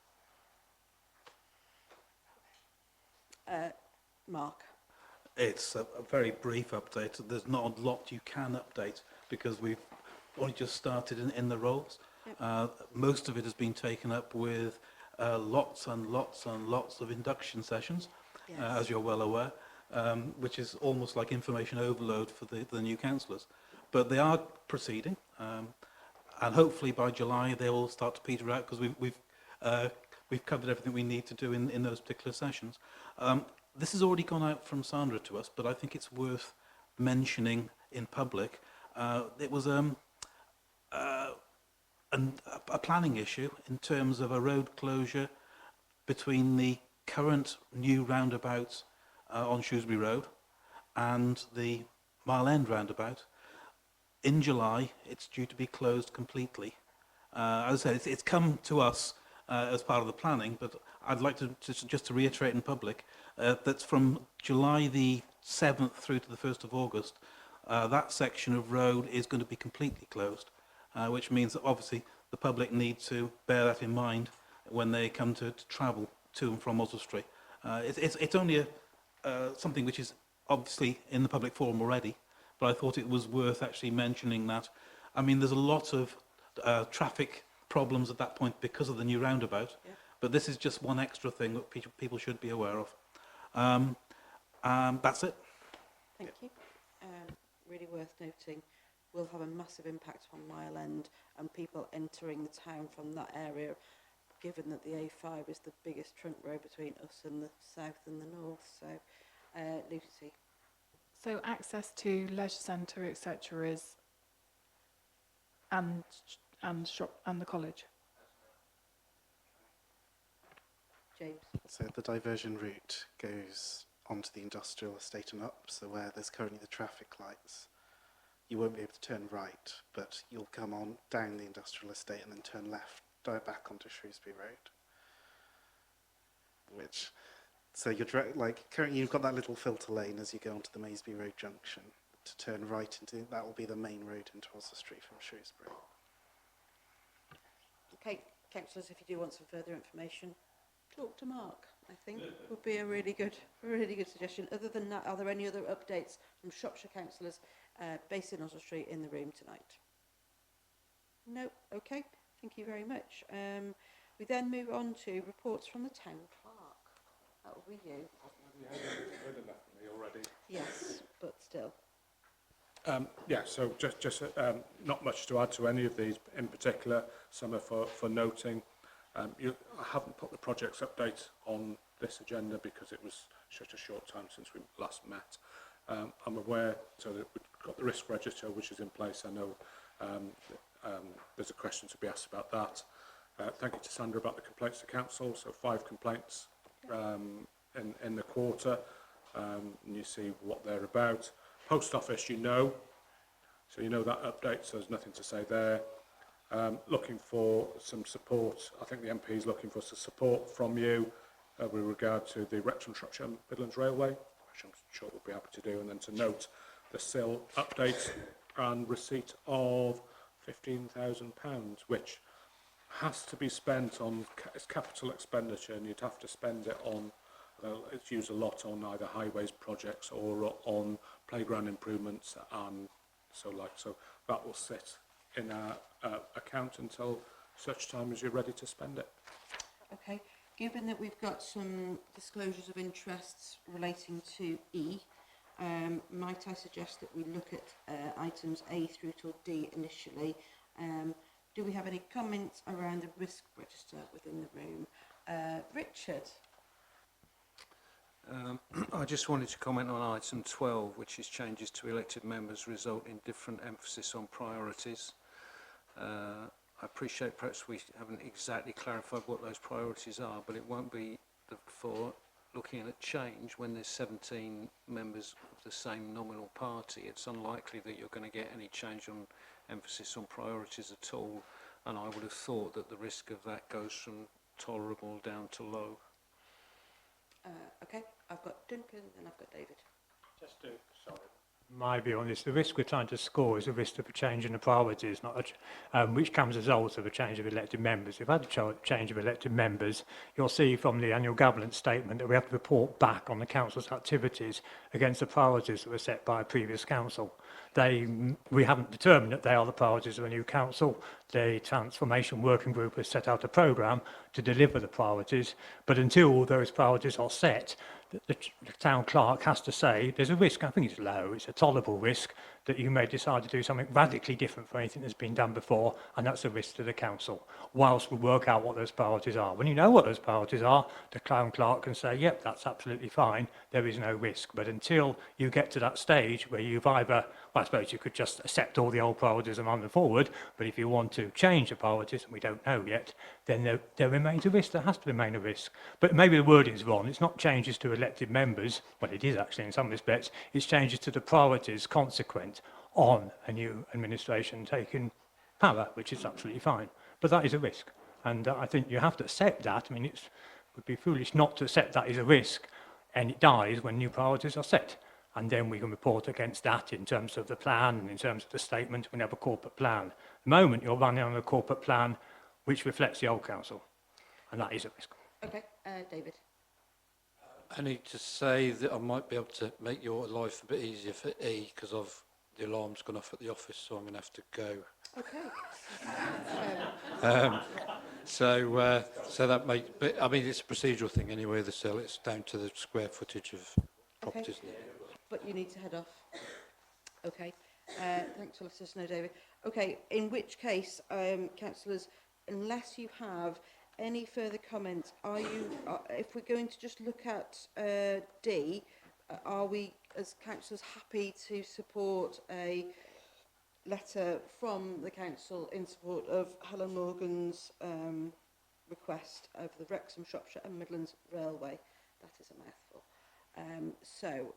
Mark. It's a very brief update. There's not a lot you can update because we've only just started in the roles. Yep. Most of it has been taken up with lots and lots and lots of induction sessions, yes. As you're well aware, which is almost like information overload for the new councillors. But they are proceeding, and hopefully by July they will start to peter out, because we've covered everything we need to do in those particular sessions. This has already gone out from Sandra to us, but I think it's worth mentioning in public. It was a planning issue in terms of a road closure between the current new roundabout on Shrewsbury Road and the Mile End roundabout. In July, it's due to be closed completely. As I said, it's come to us as part of the planning, but I'd like to just to reiterate in public that from July the 7th through to the 1st of August, that section of road is going to be completely closed, which means that obviously the public need to bear that in mind when they come to travel to and from Oswestry. It's only something which is obviously in the public forum already, but I thought it was worth actually mentioning that. I mean, there's a lot of traffic problems at that point because of the new roundabout, yeah. But this is just one extra thing that people should be aware of. That's it. Thank you. Really worth noting, will have a massive impact on Mile End and people entering the town from that area, given that the A5 is the biggest trunk road between us and the south and the north. So, Lucy. So access to leisure centre, etc., is and shop and the college. James. So the diversion route goes onto the industrial estate and up. So where there's currently the traffic lights, you won't be able to turn right, but you'll come on down the industrial estate and then turn left, back onto Shrewsbury Road. Which, so you're currently you've got that little filter lane as you go onto the Maysby Road junction to turn right into. That will be the main road into Oswestry from Shrewsbury. Okay, councillors, if you do want some further information, talk to Mark. I think would be a really good suggestion. Other than that, are there any other updates from Shropshire councillors based in Oswestry in the room tonight? No. Okay. Thank you very much. We then move on to reports from the town clerk. That will be you. Have you heard enough from me already? Yes, but still. Yeah, so just not much to add to any of these in particular. Some are for noting. I haven't put the projects update on this agenda because it was such a short time since we last met. I'm aware, so that we've got the risk register which is in place. I know there's a question to be asked about that. Thank you to Sandra about the complaints to council. So 5 complaints in the quarter, and you see what they're about. Post office, you know, so you know that update, so there's nothing to say there. Looking for some support. I think the MP is looking for some support from you with regard to the Wrexham Shropshire Midlands Railway, which I'm sure we'll be able to do, and then to note the SIL update and receipt of £15,000, which has to be spent on it's capital expenditure, and you'd have to spend it on, it's used a lot on either highways projects or on playground improvements, and so that will sit in our account until such time as you're ready to spend it. Okay. Given that we've got some disclosures of interests relating to E, might I suggest that we look at items A through to D initially? Do we have any comments around the risk register within the room? Richard? I just wanted to comment on item 12, which is changes to elected members result in different emphasis on priorities. I appreciate perhaps we haven't exactly clarified what those priorities are, but it won't be for looking at change when there's 17 members of the same nominal party. It's unlikely that you're going to get any change on emphasis on priorities at all, and I would have thought that the risk of that goes from tolerable down to low. Okay, I've got Duncan and I've got David. Just do, sorry. My view on this, the risk we're trying to score is a risk of a change in the priorities, not which comes as a result of a change of elected members. If we've had a change of elected members, you'll see from the annual governance statement that we have to report back on the council's activities against the priorities that were set by a previous council. We haven't determined that they are the priorities of a new council. The Transformation Working Group has set out a programme to deliver the priorities, but until all those priorities are set, the town clerk has to say there's a risk, I think it's low, it's a tolerable risk, that you may decide to do something radically different from anything that's been done before, and that's a risk to the council, whilst we work out what those priorities are. When you know what those priorities are, the town clerk can say, yep, that's absolutely fine, there is no risk. But until you get to that stage where you've either, well, I suppose you could just accept all the old priorities and run them forward, but if you want to change the priorities, and we don't know yet, then there remains a risk, there has to remain a risk. But maybe the wording is wrong, it's not changes to elected members, well it is actually in some respects, it's changes to the priorities consequent on a new administration taking power, which is absolutely fine. But that is a risk, and I think you have to accept that. I mean, it would be foolish not to accept that is a risk, and it dies when new priorities are set. And then we can report against that in terms of the plan and in terms of the statement when we have a corporate plan. At the moment, you're running on a corporate plan which reflects the old council, and that is a risk. Okay, David. I need to say that I might be able to make your life a bit easier for E, because the alarm's gone off at the office, so I'm going to have to go. Okay. So that may, but I mean, it's a procedural thing anyway, the SIL, it's down to the square footage of properties. Okay. But you need to head off. Okay. Thanks for letting us know, David. Okay, in which case, councillors, unless you have any further comments, are you, if we're going to just look at D, are we as councillors happy to support a letter from the council in support of Helen Morgan's request of the Wrexham, Shropshire and Midlands Railway? That is a mouthful. So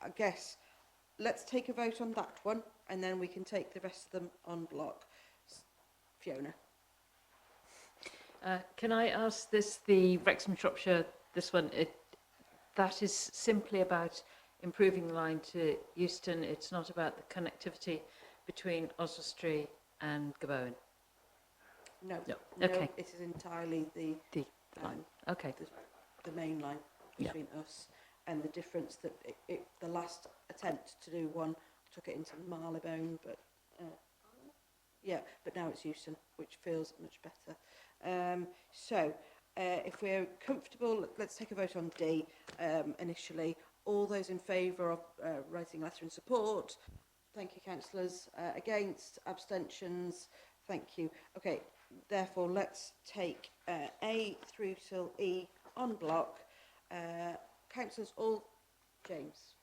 I guess let's take a vote on that one, and then we can take the rest of them on block. Fiona. Can I ask this, the Wrexham, Shropshire, this one, that is simply about improving the line to Euston. It's not about the connectivity between Oswestry and Gabowen. No. No. No, Okay. it is entirely the line. Okay. the main line between us, and the difference that the last attempt to do one took it into Marylebone, but yeah, but now it's Euston, which feels much better. So if we're comfortable, let's take a vote on D initially. All those in favour of writing a letter in support? Thank you, councillors. Against? Abstentions? Thank you. Okay, therefore let's take A through till E on block. Councillors, all James.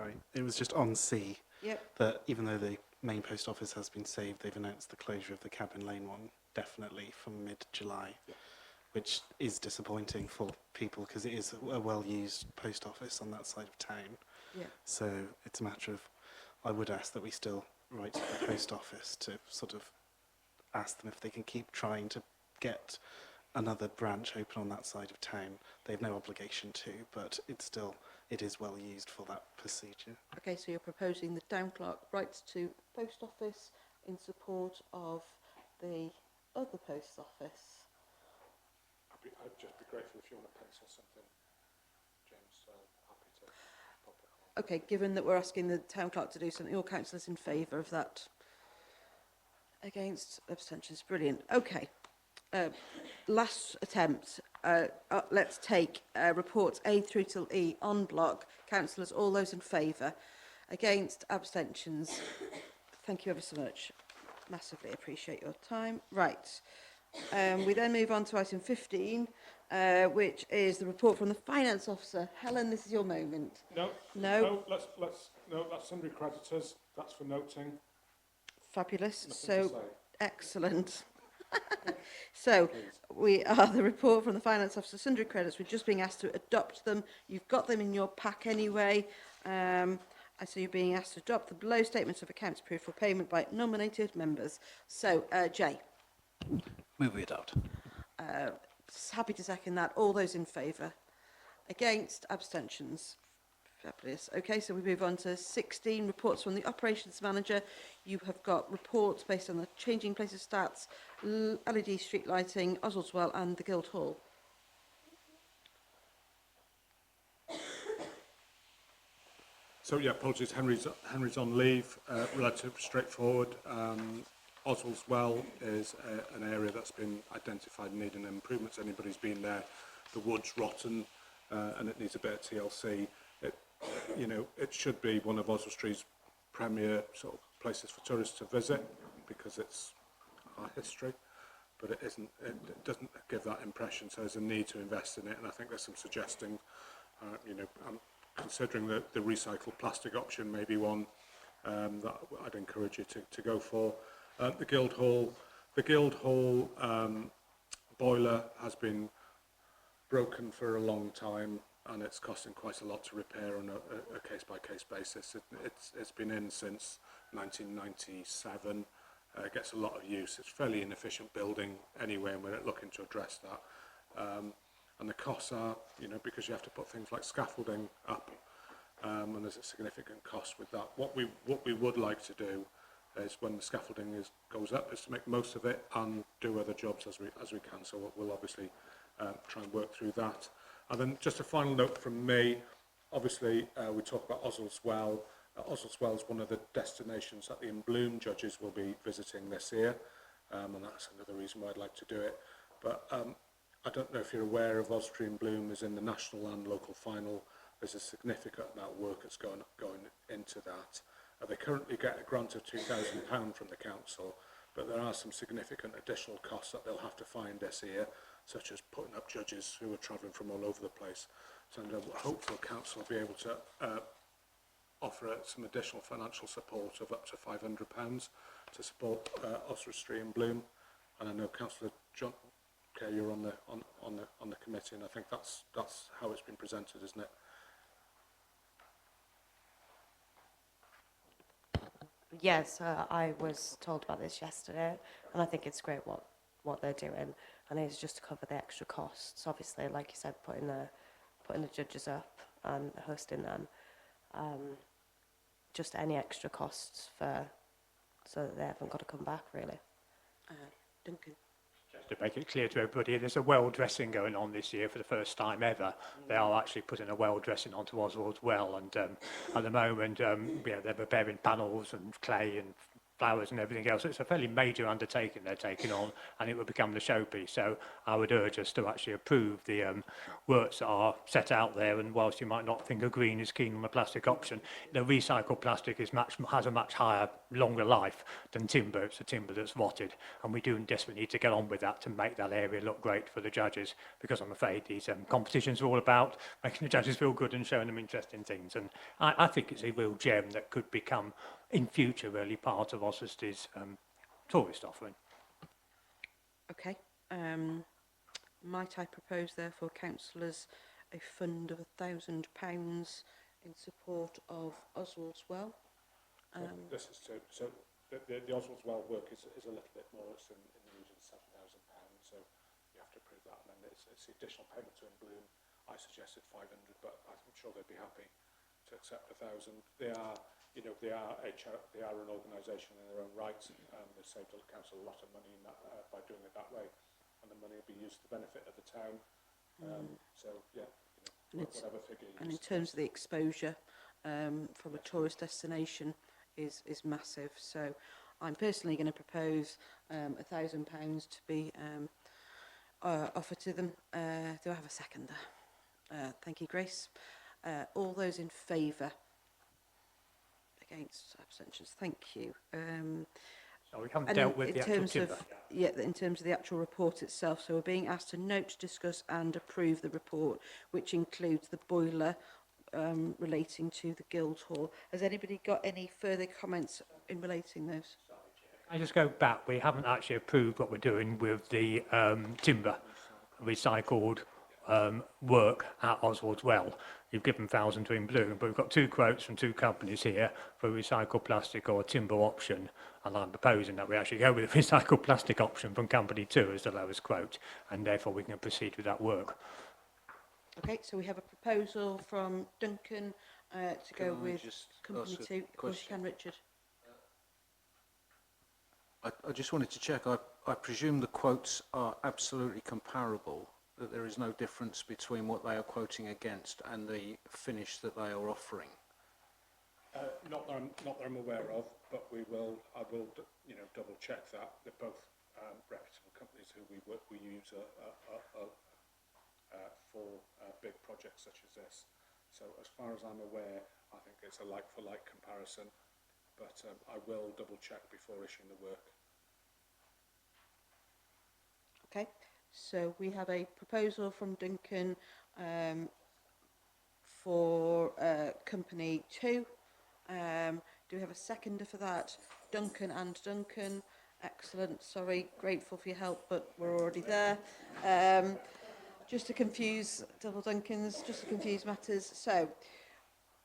Sorry, it was just on C Yep. that even though the main post office has been saved, they've announced the closure of the Cabin Lane one definitely from mid-July, which is disappointing for people because it is a well-used post office on that side of town. Yeah. So it's a matter of, I would ask that we still write to the post office to sort of ask them if they can keep trying to get another branch open on that side of town. They have no obligation to, but it is well used for that procedure. Okay, so you're proposing the town clerk writes to post office in support of the other post office. I'd just be grateful if you want to pencil something, James. So happy to pop it on. Okay, given that we're asking the town clerk to do something, all councillors in favour of that? Against? Abstentions? Brilliant. Okay. Last attempt. Let's take reports A through till E on block. Councillors, all those in favour? Against? Abstentions? Thank you ever so much. Massively appreciate your time. Right. We then move on to item 15, which is the report from the Finance Officer. Helen, this is your moment. No. That's sundry creditors. That's for noting. Fabulous. Nothing to So, say. excellent. So, we are the report from the Finance Officer, sundry credits. We're just being asked to adopt them. You've got them in your pack anyway. So you're being asked to adopt the below statements of accounts approved for payment by nominated members. So, Jay. Move we adopt. Happy to second that. All those in favour? Against? Abstentions? Fabulous. Okay, so we move on to 16, reports from the Operations Manager. You have got reports based on the changing places stats, LED street lighting, Oswaldwell and the Guildhall. So yeah, apologies. Henry's on leave. Relatively straightforward. Oswaldwell is an area that's been identified needing improvements. Anybody's been there, the wood's rotten, and it needs a bit of TLC. It should be one of Oswestry's premier sort of places for tourists to visit because it's our history, but it isn't. It doesn't give that impression. So there's a need to invest in it, and I think there's some suggesting. I'm considering that the recycled plastic option may be one that I'd encourage you to go for. The Guildhall boiler has been broken for a long time, and it's costing quite a lot to repair on a case-by-case basis. It's been in since 1997. It gets a lot of use. It's a fairly inefficient building anyway, and we're looking to address that. And the costs are, because you have to put things like scaffolding up, and there's a significant cost with that. What we would like to do is when the scaffolding goes up is to make most of it and do other jobs as we can. So we'll obviously try and work through that. And then just a final note from me. Obviously, we talk about Oswaldwell. Oswaldwell is one of the destinations that the In Bloom judges will be visiting this year, and that's another reason why I'd like to do it. But I don't know if you're aware of Oswestry In Bloom is in the national and local final. There's a significant amount of work that's going into that. They currently get a grant of £2,000 from the council, but there are some significant additional costs that they'll have to find this year, such as putting up judges who are travelling from all over the place. So I'm hopeful council will be able to offer some additional financial support of up to £500 to support Oswestry In Bloom. And I know Councillor John, okay, you're on the committee, and I think that's how it's been presented, isn't it? Yes, I was told about this yesterday, and I think it's great what they're doing, and it's just to cover the extra costs. Obviously, like you said, putting the judges up and hosting them, just any extra costs so that they haven't got to come back, really. Duncan. Just to make it clear to everybody, there's a well dressing going on this year for the first time ever. They are actually putting a well dressing onto Oswald's well, and at the moment, they're preparing panels and clay and flowers and everything else. It's a fairly major undertaking they're taking on, and it will become the showpiece. So I would urge us to actually approve the works that are set out there. And whilst you might not think a Green is keen on the plastic option, the recycled plastic has a much higher, longer life than timber. It's a timber that's rotted, and we do desperately need to get on with that to make that area look great for the judges, because I'm afraid these competitions are all about making the judges feel good and showing them interesting things. And I think it's a real gem that could become, in future, really part of Oswesty's tourist offering. Okay. Might I propose, therefore, councillors, a fund of £1,000 in support of Oswald's Well? This is so the Oswald's Well work is a little bit more. It's in the region of £7,000, so you have to approve that. And then it's the additional payment to In Bloom. I suggested 500, but I'm sure they'd be happy to accept 1,000. They are, you know, they are an organisation in their own right. They saved the council a lot of money in that, by doing it that way, and the money will be used to the benefit of the town. So yeah, you know, whatever figure. And in terms of the exposure from a tourist destination is massive. So I'm personally going to propose £1,000 to be offered to them. Do I have a seconder? Thank you, Grace. All those in favour? Against? Abstentions? Thank you. So we haven't dealt with the actual timber. In terms of the actual report itself, so we're being asked to note, discuss and approve the report, which includes the boiler relating to the Guildhall. Has anybody got any further comments in relating those? I just go back. We haven't actually approved what we're doing with the timber recycled work at Oswald's Well. You've given 1,000 to In Bloom, but we've got 2 quotes from 2 companies here for recycled plastic or a timber option, and I'm proposing that we actually go with the recycled plastic option from company 2 as the lowest quote, and therefore we can proceed with that work. Okay, so we have a proposal from Duncan to go with company 2. Of course you can, Richard. I just wanted to check. I presume the quotes are absolutely comparable, that there is no difference between what they are quoting against and the finish that they are offering. Not that I'm aware of, but I will double check that. They're both reputable companies who we use for big projects such as this. So as far as I'm aware, I think it's a like-for-like comparison, but I will double check before issuing the work. Okay, so we have a proposal from Duncan for company 2. Do we have a seconder for that? Duncan and Duncan. Excellent. Sorry, grateful for your help, but we're already there. Just to confuse double Duncans, just to confuse matters. So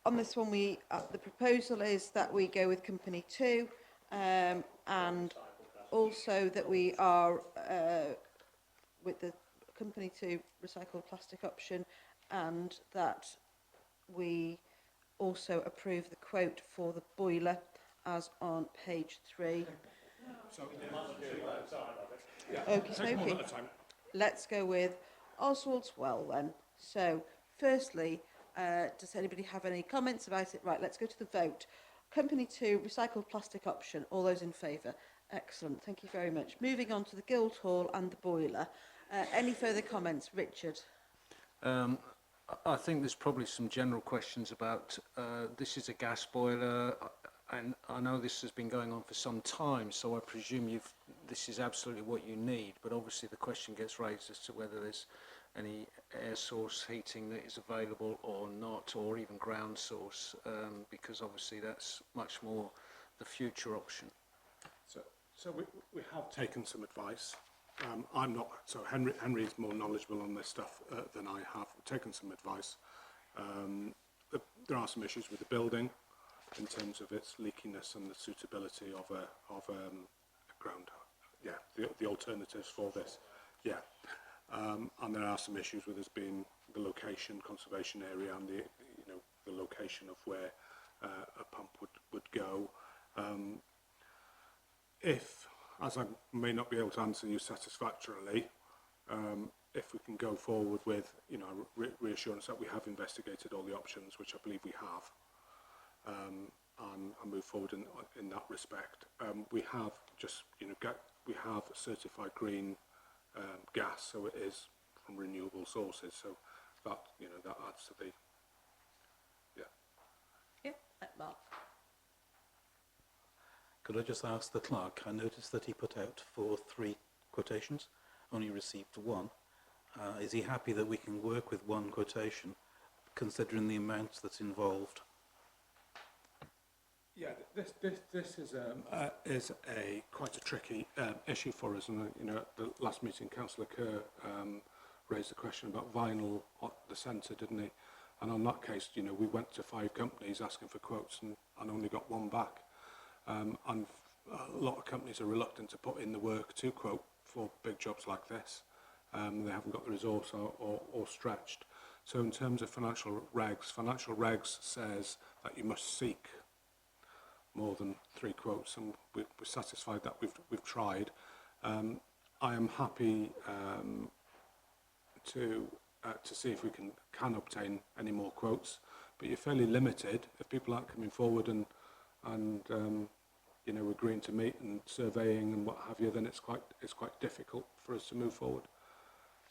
on this one, the proposal is that we go with company 2, and also that we are with the company 2 recycled plastic option, and that we also approve the quote for the boiler as on page 3. Okay. Let's go with Oswald's Well then. So firstly, does anybody have any comments about it? Right, let's go to the vote. Company 2 recycled plastic option. All those in favour? Excellent, thank you very much. Moving on to the Guildhall and the boiler. Any further comments, Richard? I think there's probably some general questions about this is a gas boiler, and I know this has been going on for some time, so I presume this is absolutely what you need, but obviously the question gets raised as to whether there's any air source heating that is available or not, or even ground source, because obviously that's much more the future option. So we have taken some advice. I'm not, so Henry is more knowledgeable on this stuff than I have. We've taken some advice. There are some issues with the building in terms of its leakiness and the suitability of a ground. Yeah, the alternatives for this. Yeah, and there are some issues with this being the location, conservation area, and the location of where a pump would go. If, as I may not be able to answer you satisfactorily, if we can go forward with, reassurance that we have investigated all the options, which I believe we have, and move forward in that respect. We have we have certified green gas, so it is from renewable sources. So that that adds to the Mark. Could I just ask the clerk, I noticed that he put out for 3 quotations, only received 1. Is he happy that we can work with 1 quotation, considering the amount that's involved? Yeah, this is a quite a tricky issue for us, and at the last meeting, Councillor Kerr raised the question about vinyl at the centre, didn't he? And on that case, we went to 5 companies asking for quotes and only got 1 back. And a lot of companies are reluctant to put in the work to quote for big jobs like this. They haven't got the resource or stretched. So in terms of financial regs says that you must seek more than 3 quotes, and we're satisfied that we've tried. I am happy to see if we can obtain any more quotes, but you're fairly limited. If people aren't coming forward and agreeing to meet and surveying and what have you, then it's quite difficult for us to move forward.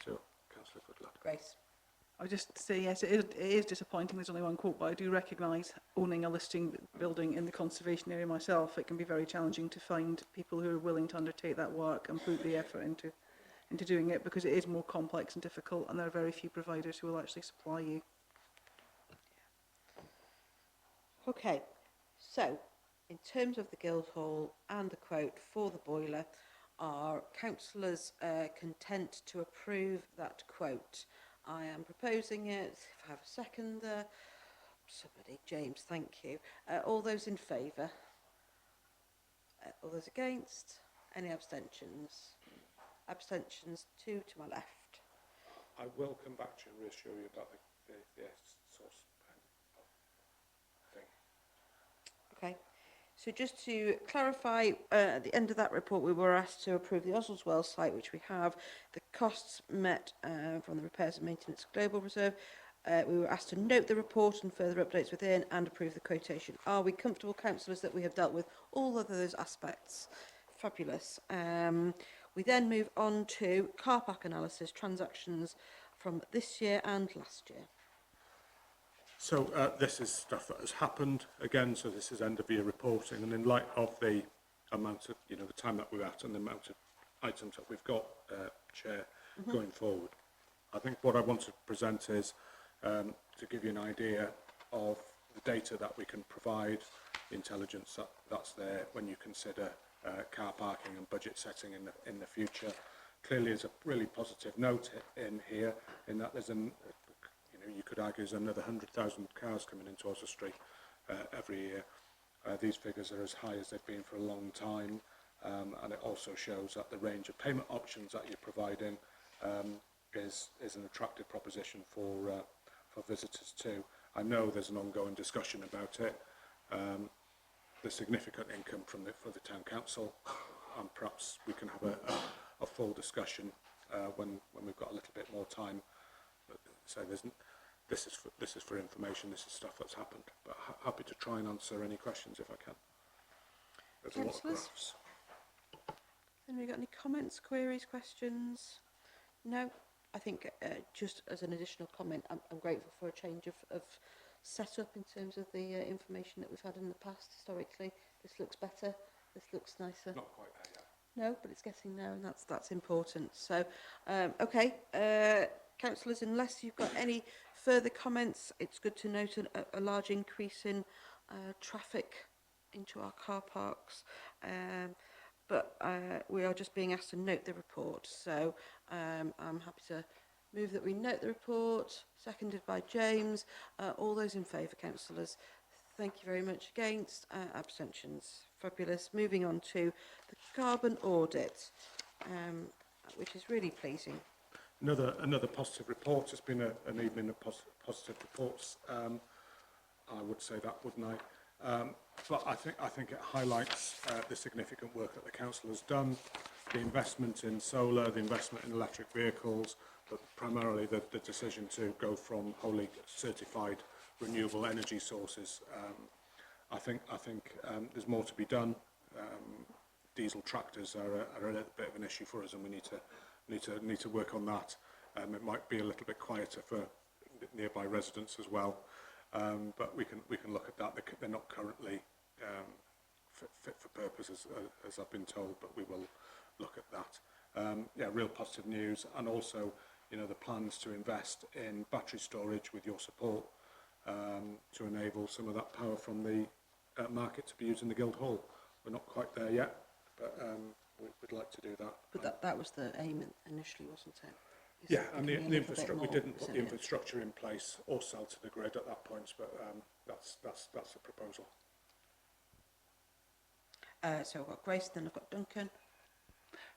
So, Councillor Goodlad. Grace. I just say yes, it is disappointing there's only 1 quote, but I do recognise, owning a listing building in the conservation area myself, it can be very challenging to find people who are willing to undertake that work and put the effort into doing it, because it is more complex and difficult, and there are very few providers who will actually supply you. Okay, so in terms of the Guildhall and the quote for the boiler, are councillors content to approve that quote? I am proposing it. If I have a seconder, somebody, James, thank you. All those in favour? All those against? Any abstentions? Abstentions, 2 to my left. I will come back to you and reassure you about the source thing. Okay, so just to clarify, at the end of that report we were asked to approve the Oswaldwell site, which we have. The costs met from the repairs and maintenance global reserve. We were asked to note the report and further updates within and approve the quotation. Are we comfortable, councillors, that we have dealt with all of those aspects? Fabulous. We then move on to car park analysis transactions from this year and last year. So this is stuff that has happened again. So this is end of year reporting, and in light of the amount of the time that we're at and the amount of items that we've got, Chair, going forward, I think what I want to present is to give you an idea of the data that we can provide, the intelligence that's there when you consider car parking and budget setting in the future. Clearly, there's a really positive note in here, in that there's you could argue there's another 100,000 cars coming into Oswestry every year. These figures are as high as they've been for a long time, and it also shows that the range of payment options that you're providing is an attractive proposition for visitors too. I know there's an ongoing discussion about it. The significant income for the town council, and perhaps we can have a full discussion when we've got a little bit more time. So this is for information. This is stuff that's happened. But happy to try and answer any questions if I can. There's a lot of graphs. Anybody got any comments, queries, questions? No. I think just as an additional comment, I'm grateful for a change of setup in terms of the information that we've had in the past. Historically, this looks better. This looks nicer. Not quite there yet. No, but it's getting there, and that's important. So, okay, councillors, unless you've got any further comments, it's good to note a large increase in traffic into our car parks. But we are just being asked to note the report. So I'm happy to move that we note the report, seconded by James. All those in favour, councillors? Thank you very much. Against? Abstentions? Fabulous. Moving on to the carbon audit, which is really pleasing. Another positive report. It's been an evening of positive reports. I would say that, wouldn't I? But I think it highlights the significant work that the council has done, the investment in solar, the investment in electric vehicles, but primarily the decision to go from wholly certified renewable energy sources. I think there's more to be done. Diesel tractors are a little bit of an issue for us, and we need to work on that. It might be a little bit quieter for nearby residents as well, but we can look at that. They're not currently fit for purpose, as I've been told, but we will look at that. Yeah, real positive news, and also, you know, the plans to invest in battery storage with your support to enable some of that power from the market to be used in the Guildhall. We're not quite there yet, but we'd like to do that. But that was the aim initially, wasn't it? Is Yeah, it and becoming a the little bit infrastructure, we more didn't put the resilient? infrastructure in place or sell to the grid at that point, but that's a proposal. So I've got Grace, then I've got Duncan.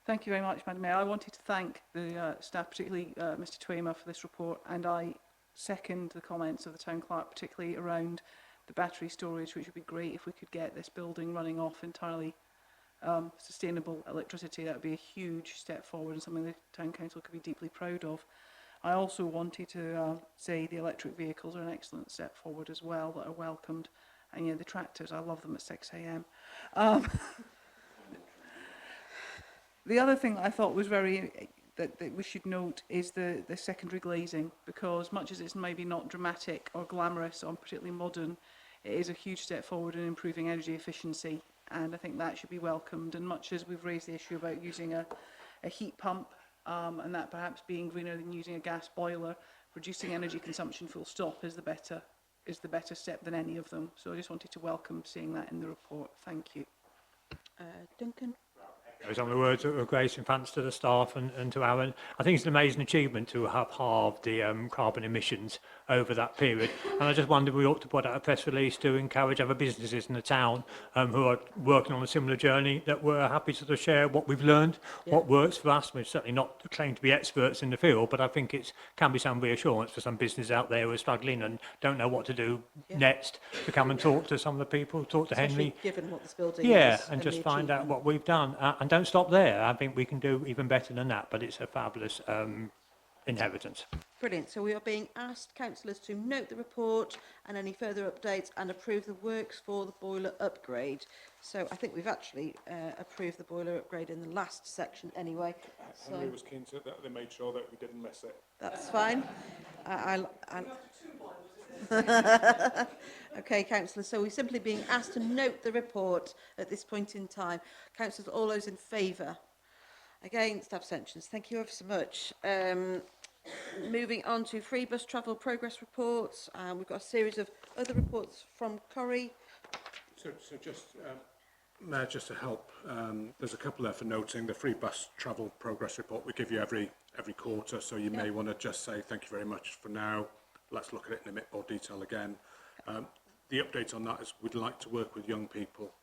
Thank you very much, Madam Mayor. I wanted to thank the staff, particularly Mr Twamer, for this report, and I second the comments of the Town Clerk, particularly around the battery storage, which would be great if we could get this building running off entirely sustainable electricity. That would be a huge step forward and something the Town Council could be deeply proud of. I also wanted to say the electric vehicles are an excellent step forward as well, that are welcomed. And yeah, the tractors, I love them at 6 a.m. The other thing I thought was that we should note is the secondary glazing, because much as it's maybe not dramatic or glamorous or particularly modern, it is a huge step forward in improving energy efficiency, and I think that should be welcomed. And much as we've raised the issue about using a heat pump, and that perhaps being greener than using a gas boiler, reducing energy consumption full stop is the better step than any of them. So I just wanted to welcome seeing that in the report. Thank you. Duncan? Goes on the words of Grace, and thanks to the staff and to Aaron. I think it's an amazing achievement to have halved the carbon emissions over that period. And I just wondered, we ought to put out a press release to encourage other businesses in the town who are working on a similar journey, that we're happy to share what we've learned, what works for us. We're certainly not claim to be experts in the field, but I think it can be some reassurance for some businesses out there who are struggling and don't know what to do next, to come and talk to some of the people, talk to Especially Henry. given what this building is. Yeah, and the just find out achievement. what we've done. And don't stop there. I think we can do even better than that, but it's a fabulous inheritance. Brilliant. So we are being asked, councillors, to note the report and any further updates and approve the works for the boiler upgrade. So I think we've actually approved the boiler upgrade in the last section anyway. Henry was keen to that they made sure that we didn't miss it. That's fine. Okay, councillors, so we're simply being asked to note the report at this point in time. Councillors, all those in favour? Against, abstentions. Thank you ever so much. Moving on to free bus travel progress reports. We've got a series of other reports from Corrie. So just, Mayor, just to help, there's a couple there for noting. The free bus travel progress report we give you every quarter, so you may want to just say thank you very much for now. Let's look at it in a bit more detail again. The update on that is we'd like to work with young people.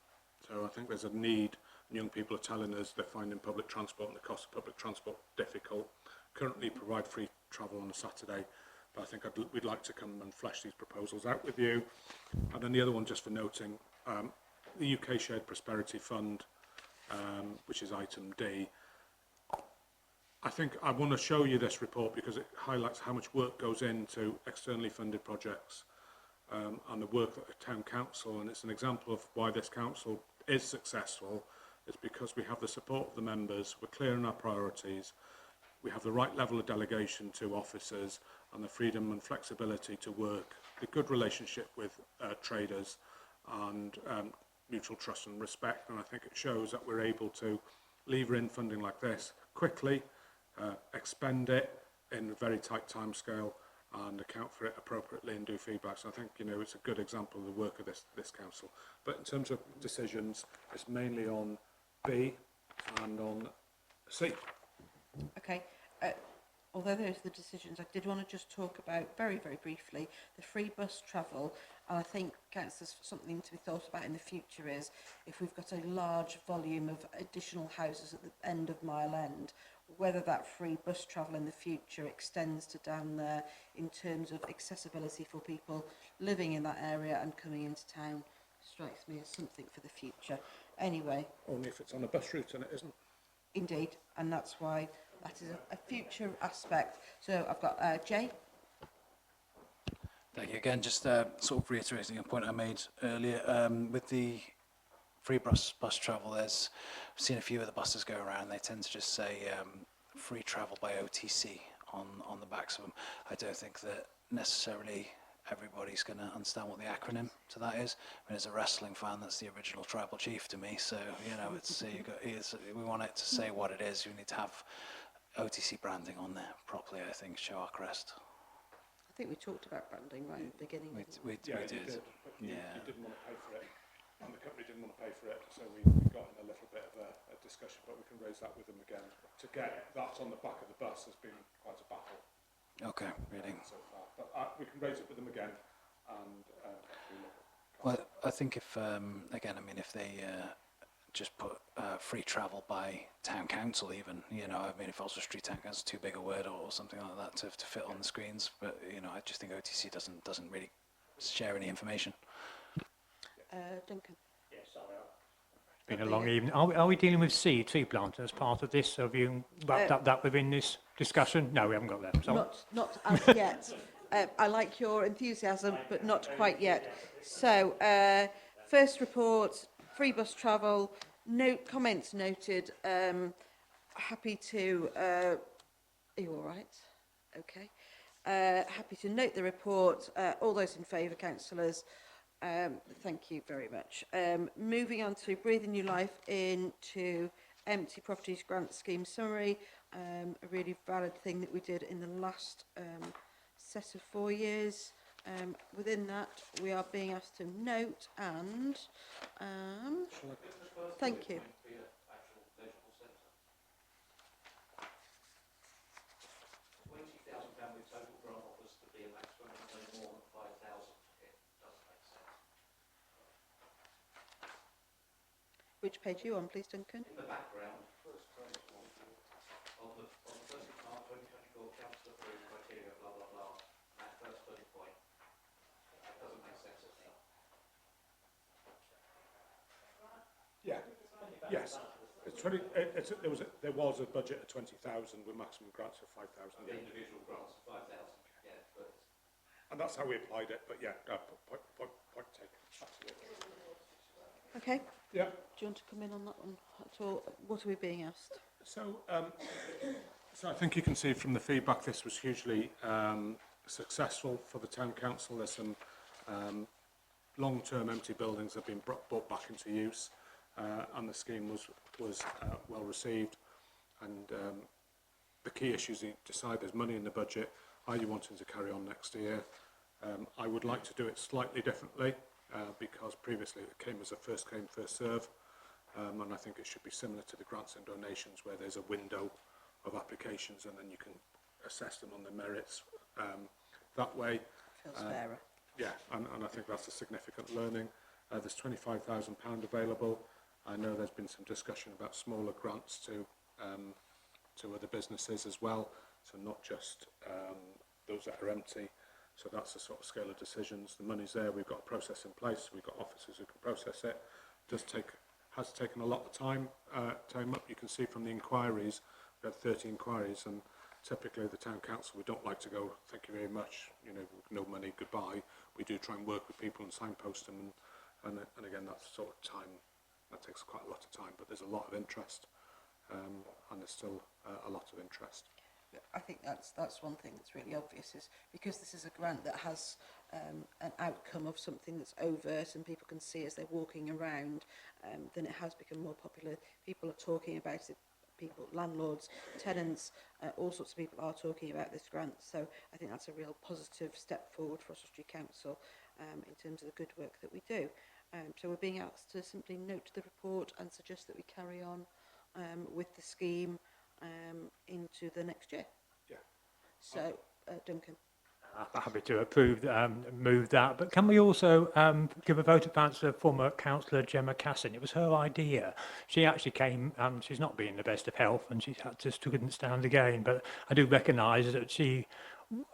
So I think there's a need, and young people are telling us they're finding public transport and the cost of public transport difficult. Currently provide free travel on a Saturday, but I think we'd like to come and flesh these proposals out with you. And then the other one, just for noting, the UK Shared Prosperity Fund, which is item D. I think I want to show you this report because it highlights how much work goes into externally funded projects and the work that the town council, and it's an example of why this council is successful, is because we have the support of the members, we're clear on our priorities, we have the right level of delegation to officers and the freedom and flexibility to work, the good relationship with traders and mutual trust and respect. And I think it shows that we're able to lever in funding like this quickly, expend it in a very tight time scale and account for it appropriately and do feedback. So I think, you know, it's a good example of the work of this council. But in terms of decisions, it's mainly on B and on C. Okay. Although there's the decisions, I did want to just talk about very, very briefly the free bus travel. And I think, councillors, something to be thought about in the future is if we've got a large volume of additional houses at the end of Mile End, whether that free bus travel in the future extends to down there in terms of accessibility for people living in that area and coming into town, strikes me as something for the future. Anyway. Only if it's on a bus route and it isn't. Indeed, and that's why that is a future aspect. So I've got Jay. Thank you again. Just sort of reiterating a point I made earlier with the free bus travel. I've seen a few of the buses go around. They tend to just say free travel by OTC on the backs of them. I don't think that necessarily everybody's going to understand what the acronym to that is. I mean, as a wrestling fan, that's the original tribal chief to me. So you know, we want it to say what it is. We need to have OTC branding on there properly. I think show our crest. I think we talked about branding right at the beginning. We did. But you didn't want to pay for it, and the company didn't want to pay for it, so we got in a little bit of a discussion, but we can raise that with them again. To get that on the back of the bus has been quite a battle. Okay, really. So far, but we can raise it with them again, and Well, I think if again, I mean, if they just put free travel by town council, even, you know, I mean, if Oswald Street Town Council is too big a word or something like that to fit on the screens, but you know, I just think OTC doesn't really share any information. Duncan. It's been a long evening. Are we dealing with seed, tree planting as part of this? Have you wrapped up that within this discussion? No, we haven't got that. Sorry. Not as yet. I like your enthusiasm, but not quite yet. So, first report, free bus travel, comments noted. Happy to, are you all right? Okay. Happy to note the report. All those in favour, councillors. Thank you very much. Moving on to breathing new life into empty properties grant scheme summary. A really valid thing that we did in the last set of 4 years. Within that, we are being asked to note and thank you. Which page are you on, please, Duncan? In the background, first page, on the 1st of March 2024, council approved criteria, blah, blah, blah. That first bullet point. That doesn't make sense to me. yeah, yes. It's 20. There was a budget of 20,000 with maximum grants of 5,000. Yeah. Individual grants of 5,000. Yeah, but And that's how we applied it. But yeah, point taken. Absolutely. Okay. Yeah. Do you want to come in on that one at all? What are we being asked? So I think you can see from the feedback this was hugely successful for the town council. There's some long-term empty buildings that have been brought back into use, and the scheme was well received. And the key issues you decide, there's money in the budget. Are you wanting to carry on next year? I would like to do it slightly differently. Because previously it came as a first came, first serve, and I think it should be similar to the grants and donations where there's a window of applications and then you can assess them on their merits that way. Feels fairer. Yeah, and I think that's a significant learning. There's £25,000 available. I know there's been some discussion about smaller grants to other businesses as well, so not just those that are empty. So that's the sort of scale of decisions. The money's there. We've got a process in place. We've got officers who can process it. Has taken a lot of time up. You can see from the inquiries, we had 30 inquiries, and typically the town council, we don't like to go, thank you very much, you know, no money, goodbye. We do try and work with people and signpost them, and again, that's sort of time. That takes quite a lot of time, but there's a lot of interest, and there's still a lot of interest. I think that's one thing that's really obvious, is because this is a grant that has an outcome of something that's overt and people can see as they're walking around, then it has become more popular. People are talking about it. People, landlords, tenants, all sorts of people are talking about this grant. So I think that's a real positive step forward for Oswald Street Council in terms of the good work that we do. So we're being asked to simply note the report and suggest that we carry on with the scheme into the next year. Yeah. So, Duncan. I'm happy to approve, move that. But can we also give a vote of thanks to former councillor Gemma Cassin? It was her idea. She actually came, she's not being in the best of health and she just couldn't stand again. But I do recognise that she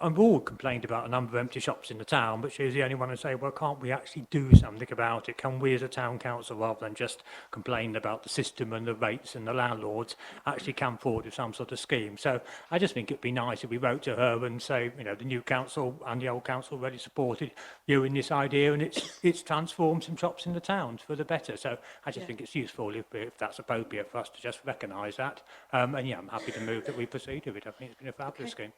I've all complained about a number of empty shops in the town, but she's the only one to say, well, can't we actually do something about it? Can we as a town council, rather than just complain about the system and the rates and the landlords, actually come forward with some sort of scheme? So I just think it'd be nice if we wrote to her and say, you know, the new council and the old council already supported you in this idea, and it's transformed some shops in the town for the better. So I just think it's useful if that's appropriate for us to just recognise that. And yeah, I'm happy to move that we proceed with it. I think it's been a fabulous scheme.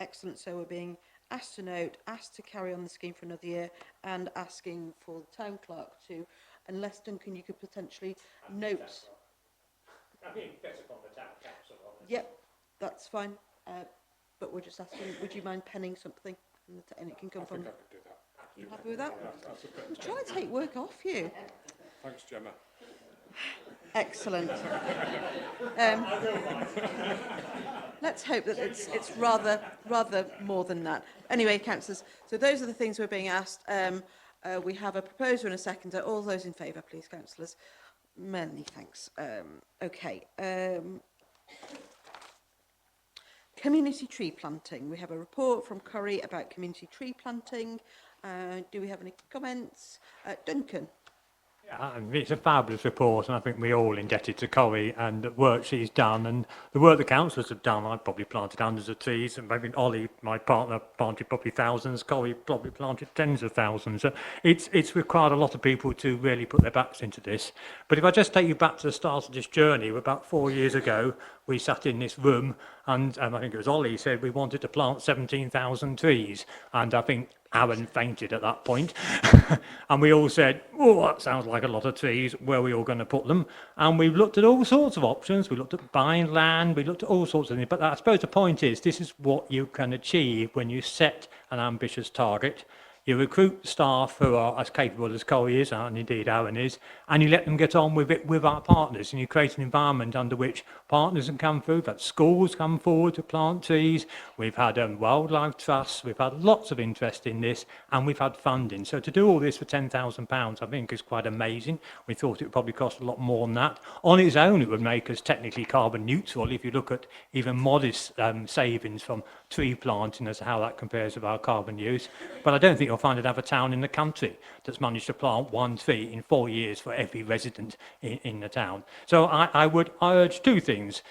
Excellent. So we're being asked to note, asked to carry on the scheme for another year, and asking for the town clerk to, unless Duncan, you could potentially note. I think it's upon the town council. Yep, that's fine. But we're just asking, would you mind penning something? And it can come from. I could do that. You happy with that? I'm trying to take work off you. Thanks, Gemma. Excellent. Let's hope that it's rather more than that. Anyway, councillors, so those are the things we're being asked. We have a proposer and a seconder. All those in favour, please, councillors. Many thanks. Okay. Community tree planting. We have a report from Curry about community tree planting. Do we have any comments? Duncan. It's a fabulous report, and I think we're all indebted to Corrie and the work she's done and the work the councillors have done. I've probably planted hundreds of trees, and maybe Ollie, my partner, planted probably thousands. Corrie probably planted tens of thousands. So it's required a lot of people to really put their backs into this. But if I just take you back to the start of this journey, about 4 years ago, we sat in this room, and I think it was Ollie said we wanted to plant 17,000 trees, and I think Aaron fainted at that point. And we all said, oh, that sounds like a lot of trees. Where are we all going to put them? And we looked at all sorts of options. We looked at buying land. We looked at all sorts of things. But I suppose the point is, this is what you can achieve when you set an ambitious target. You recruit staff who are as capable as Corrie is, and indeed Aaron is, and you let them get on with it with our partners, and you create an environment under which partners can come through. We've had schools come forward to plant trees, we've had wildlife trusts, we've had lots of interest in this, and we've had funding. So to do all this for £10,000 I think is quite amazing. We thought it would probably cost a lot more than that. On its own it would make us technically carbon neutral if you look at even modest savings from tree planting as to how that compares with our carbon use. But I don't think you'll find another town in the country that's managed to plant one tree in 4 years for every resident in the town. So I would urge two things.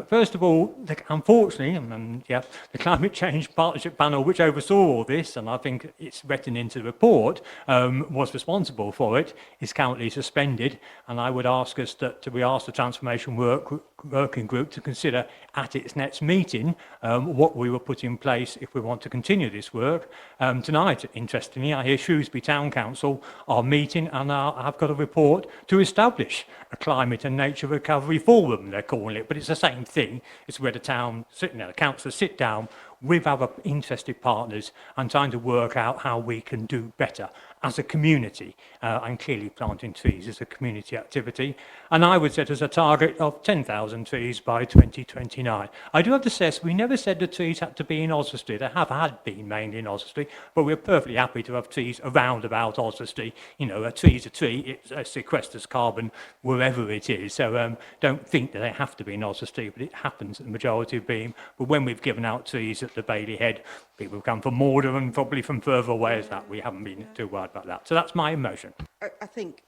First of all, unfortunately, the Climate Change Partnership Panel, which oversaw all this, and I think it's written into the report, was responsible for it, is currently suspended. And I would ask us that we ask the Transformation Working Group to consider at its next meeting what we will put in place if we want to continue this work. Tonight, interestingly, I hear Shrewsbury Town Council are meeting, and I've got a report to establish a climate and nature recovery forum, they're calling it, but it's the same thing. It's where the councillors sit down with other interested partners and trying to work out how we can do better as a community, and clearly planting trees is a community activity. And I would set as a target of 10,000 trees by 2029. I do have to say, we never said the trees had to be in Oswestry. They had been mainly in Oswestry, but we're perfectly happy to have trees around about Oswestry. You know, a tree's a tree, it sequesters carbon wherever it is. So don't think that they have to be in Oswestry, but it happens at the majority of being. But when we've given out trees at the Bailey Head, people come from Morden and probably from further away as that. We haven't been too worried about that. So that's my motion. I think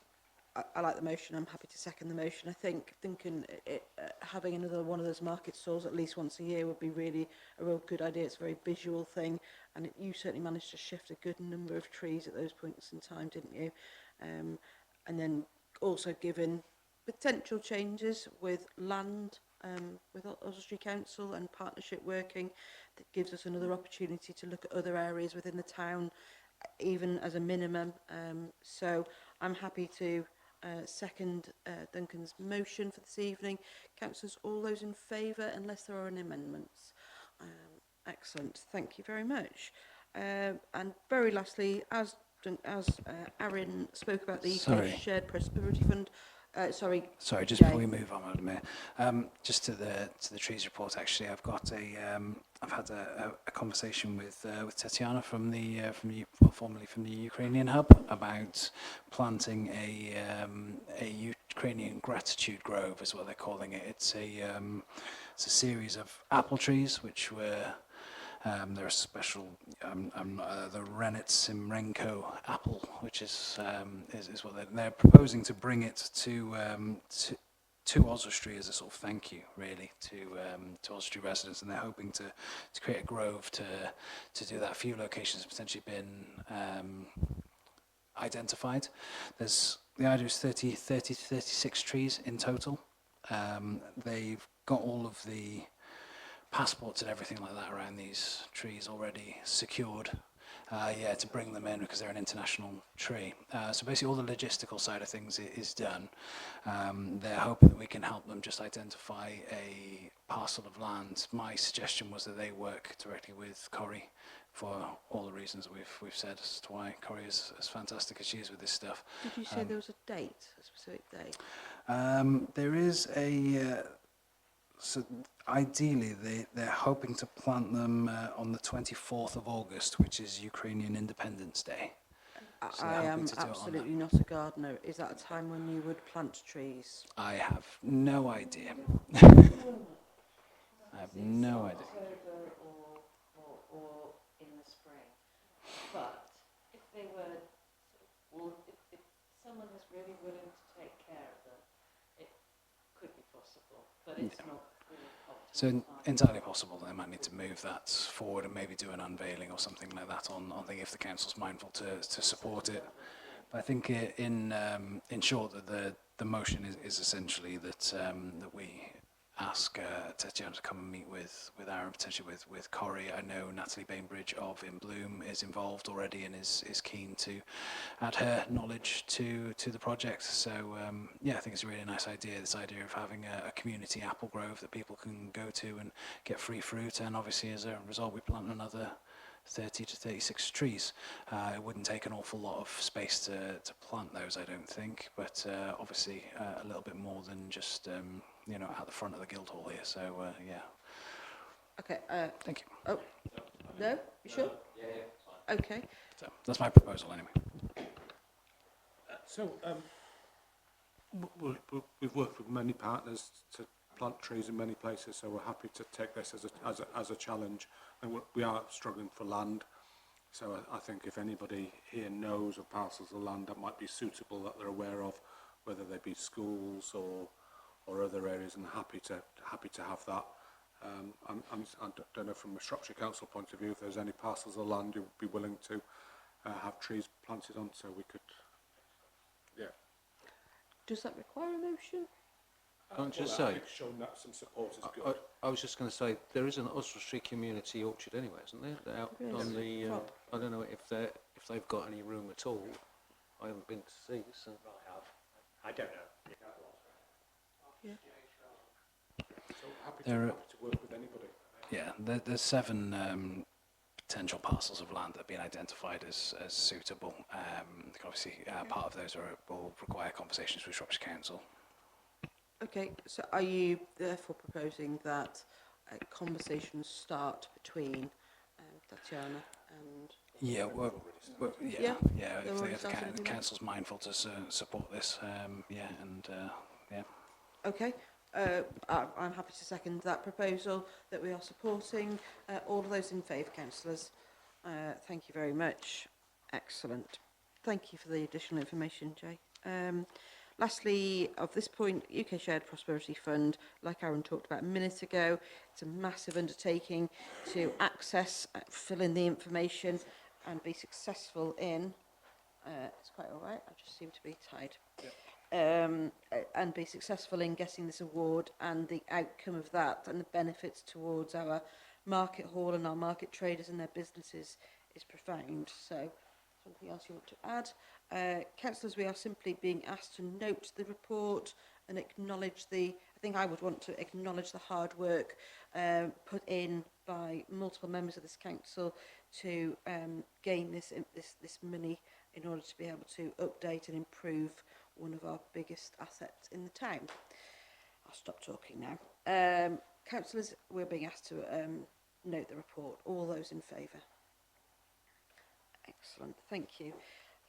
I like the motion. I'm happy to second the motion. I think thinking having another one of those market stalls at least once a year would be really a real good idea. It's a very visual thing, and you certainly managed to shift a good number of trees at those points in time, didn't you? And then also given potential changes with land, with Oswestry Council and partnership working, that gives us another opportunity to look at other areas within the town, even as a minimum. So I'm happy to second Duncan's motion for this evening. Councillors, all those in favour, unless there are any amendments? Excellent, thank you very much. And very lastly, as Aaron spoke about the Shared Prosperity Fund, sorry, just before we move on, Madam Mayor, just to the trees report. Actually, I've got I've had a conversation with Tatiana formerly from the Ukrainian Hub about planting a Ukrainian Gratitude Grove is what they're calling it. It's a series of apple trees which were they're a special the Rennet Simrenko apple, which is what they're proposing to bring it to Oswestry as a sort of thank you, really, to Oswestry residents, and they're hoping to create a grove to do that. A few locations have potentially been identified. The idea is 30 to 36 trees in total. They've got all of the passports and everything like that around these trees already secured. To bring them in because they're an international tree. So basically all the logistical side of things is done. They're hoping that we can help them just identify a parcel of land. My suggestion was that they work directly with Corrie for all the reasons that we've said as to why Corrie is as fantastic as she is with this stuff. Did you say there was a date, a specific date? There is so ideally, they're hoping to plant them on the 24th of August, which is Ukrainian Independence Day. So I they're am hoping to do it on absolutely not a gardener. Is that a time when you would plant trees? I have no idea. I have no idea. October or in the spring. But if they were, if someone is really willing to take care of them, it could be possible, but it's not really optimal. So entirely possible they might need to move that forward and maybe do an unveiling or something like that on if the council's mindful to support it. But I think in short that the motion is essentially that that we ask Tatiana to come and meet with Aaron, potentially with Corrie. I know Natalie Bainbridge of In Bloom is involved already and is keen to add her knowledge to the project. So I think it's a really nice idea, this idea of having a community apple grove that people can go to and get free fruit, and obviously as a result we plant another 30 to 36 trees. It wouldn't take an awful lot of space to plant those, I don't think, but obviously a little bit more than just at the front of the Guildhall here. So Okay. thank you. Oh, no? You sure? Yeah. Okay. So that's my proposal anyway. We've worked with many partners to plant trees in many places, so we're happy to take this as a challenge. And we are struggling for land, so I think if anybody here knows of parcels of land that might be suitable, that they're aware of, whether they be schools or other areas, and happy to have that. I don't know from a Shropshire Council point of view if there's any parcels of land you'd be willing to have trees planted on, so we could. Does that require a motion? Can I just say, I think showing that some support is good. I was just going to say, there is an Oswestry Community Orchard anyway, isn't there? They're out Yes. on the, I don't know if they've got any room at all. I haven't been to see, so. I don't know. Yeah. So happy There to work with anybody. Yeah, there's 7 potential parcels of land that have been identified as suitable. Obviously, part of those will require conversations with Shropshire Council. Okay, so are you therefore proposing that conversations start between Tatiana and... Yeah, Yeah, they're already if starting to do the that. council's mindful to support this, Okay, I'm happy to second that proposal that we are supporting. All of those in favour, councillors? Thank you very much. Excellent. Thank you for the additional information, Jay. Lastly, of this point, UK Shared Prosperity Fund, like Aaron talked about a minute ago, it's a massive undertaking to access, fill in the information and be successful in, it's quite all right, I just seem to be tied, and be successful in getting this award, and the outcome of that and the benefits towards our market hall and our market traders and their businesses is profound. So, something else you want to add? Councillors, we are simply being asked to note the report and acknowledge I think I would want to acknowledge the hard work put in by multiple members of this council to gain this money in order to be able to update and improve one of our biggest assets in the town. I'll stop talking now. Councillors, we're being asked to note the report. All those in favour? Excellent, thank you.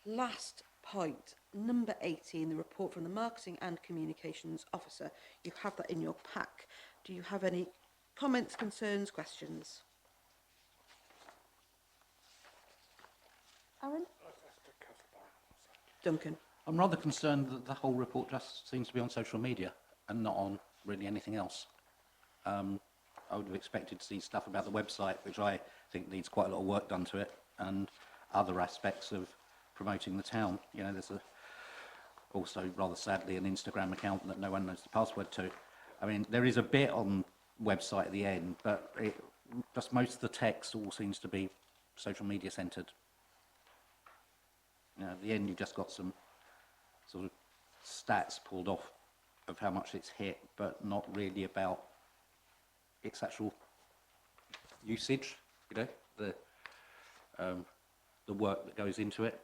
Last point number 18, the report from the Marketing and Communications Officer. You have that in your pack. Do you have any comments, concerns, questions? Aaron? Duncan? I'm rather concerned that the whole report just seems to be on social media and not on really anything else. I would have expected to see stuff about the website, which I think needs quite a lot of work done to it, and other aspects of promoting the town. You know, there's also, rather sadly, an Instagram account that no one knows the password to. I mean, there is a bit on website at the end, but just most of the text all seems to be social media centred. You know, at the end, you've just got some sort of stats pulled off of how much it's hit, but not really about its actual usage. You know, the work that goes into it.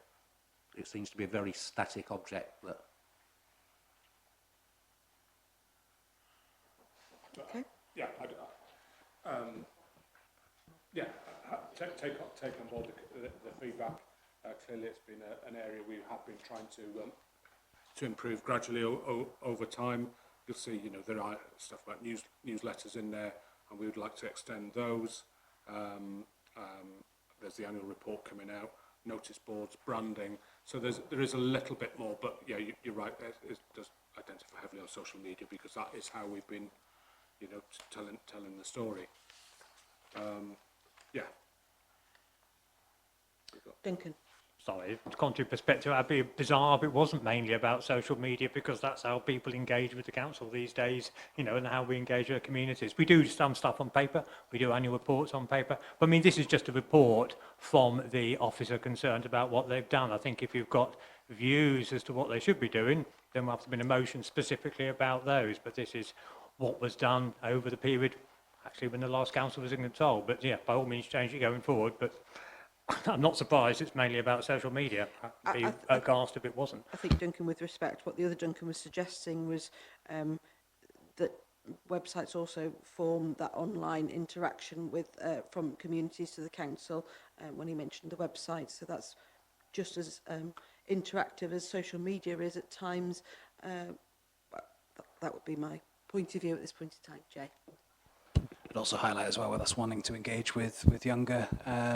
It seems to be a very static object that. Okay. Yeah, take on board the feedback. Clearly, it's been an area we have been trying to improve gradually over time. You'll see, you know, there are stuff about newsletters in there, and we would like to extend those. There's the annual report coming out, notice boards, branding. So there is a little bit more, but yeah, you're right. It does identify heavily on social media because that is how we've been, you know, telling the story. Yeah. Duncan? Sorry, to come to perspective, that'd be bizarre if it wasn't mainly about social media, because that's how people engage with the council these days, you know, and how we engage with the communities. We do some stuff on paper, we do annual reports on paper, but I mean, this is just a report from the officer concerned about what they've done. I think if you've got views as to what they should be doing, then we'll have to be a motion specifically about those, but this is what was done over the period, actually when the last council was in control. But yeah, by all means change it going forward, but I'm not surprised it's mainly about social media. I'd be aghast if it wasn't. I think, Duncan, with respect, what the other Duncan was suggesting was that websites also form that online interaction with from communities to the council when he mentioned the website. So that's just as interactive as social media is at times. That would be my point of view at this point in time. Jay? I'd also highlight as well with us wanting to engage with younger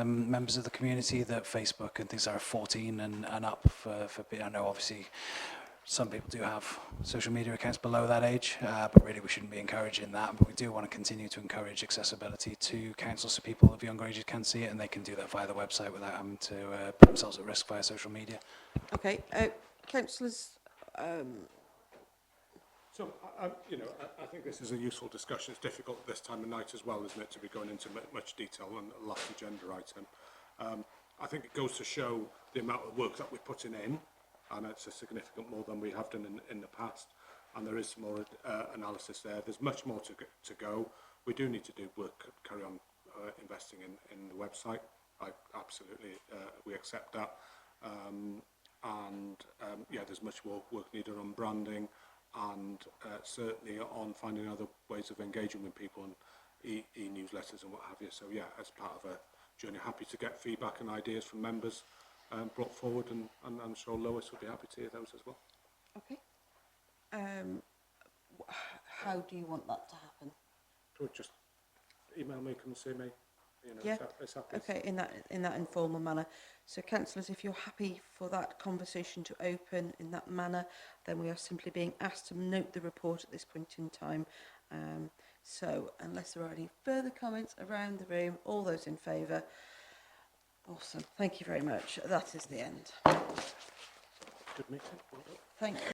members of the community that Facebook and things are 14 and up for I know obviously some people do have social media accounts below that age, but really we shouldn't be encouraging that. But we do want to continue to encourage accessibility to council so people of younger ages can see it, and they can do that via the website without having to put themselves at risk via social media. Okay, councillors. So, you know, I think this is a useful discussion. It's difficult this time of night as well, isn't it, to be going into much detail on the last agenda item. I think it goes to show the amount of work that we're putting in, and it's a significant more than we have done in the past. And there is some more analysis there. There's much more to go. We do need to do work, carry on investing in the website. Absolutely, we accept that. Yeah, there's much more work needed on branding, and certainly on finding other ways of engaging with people and e-newsletters and what have you. So yeah, as part of a journey, happy to get feedback and ideas from members brought forward, and I'm sure Lois would be happy to hear those as well. Okay. How do you want that to happen? So just email me, come and see me. You know, Yeah. it's happy. Okay, in that informal manner. So, councillors, if you're happy for that conversation to open in that manner, then we are simply being asked to note the report at this point in time. So, unless there are any further comments around the room, all those in favour? Awesome. Thank you very much. That is the end. Good meeting. Well done. Thank you.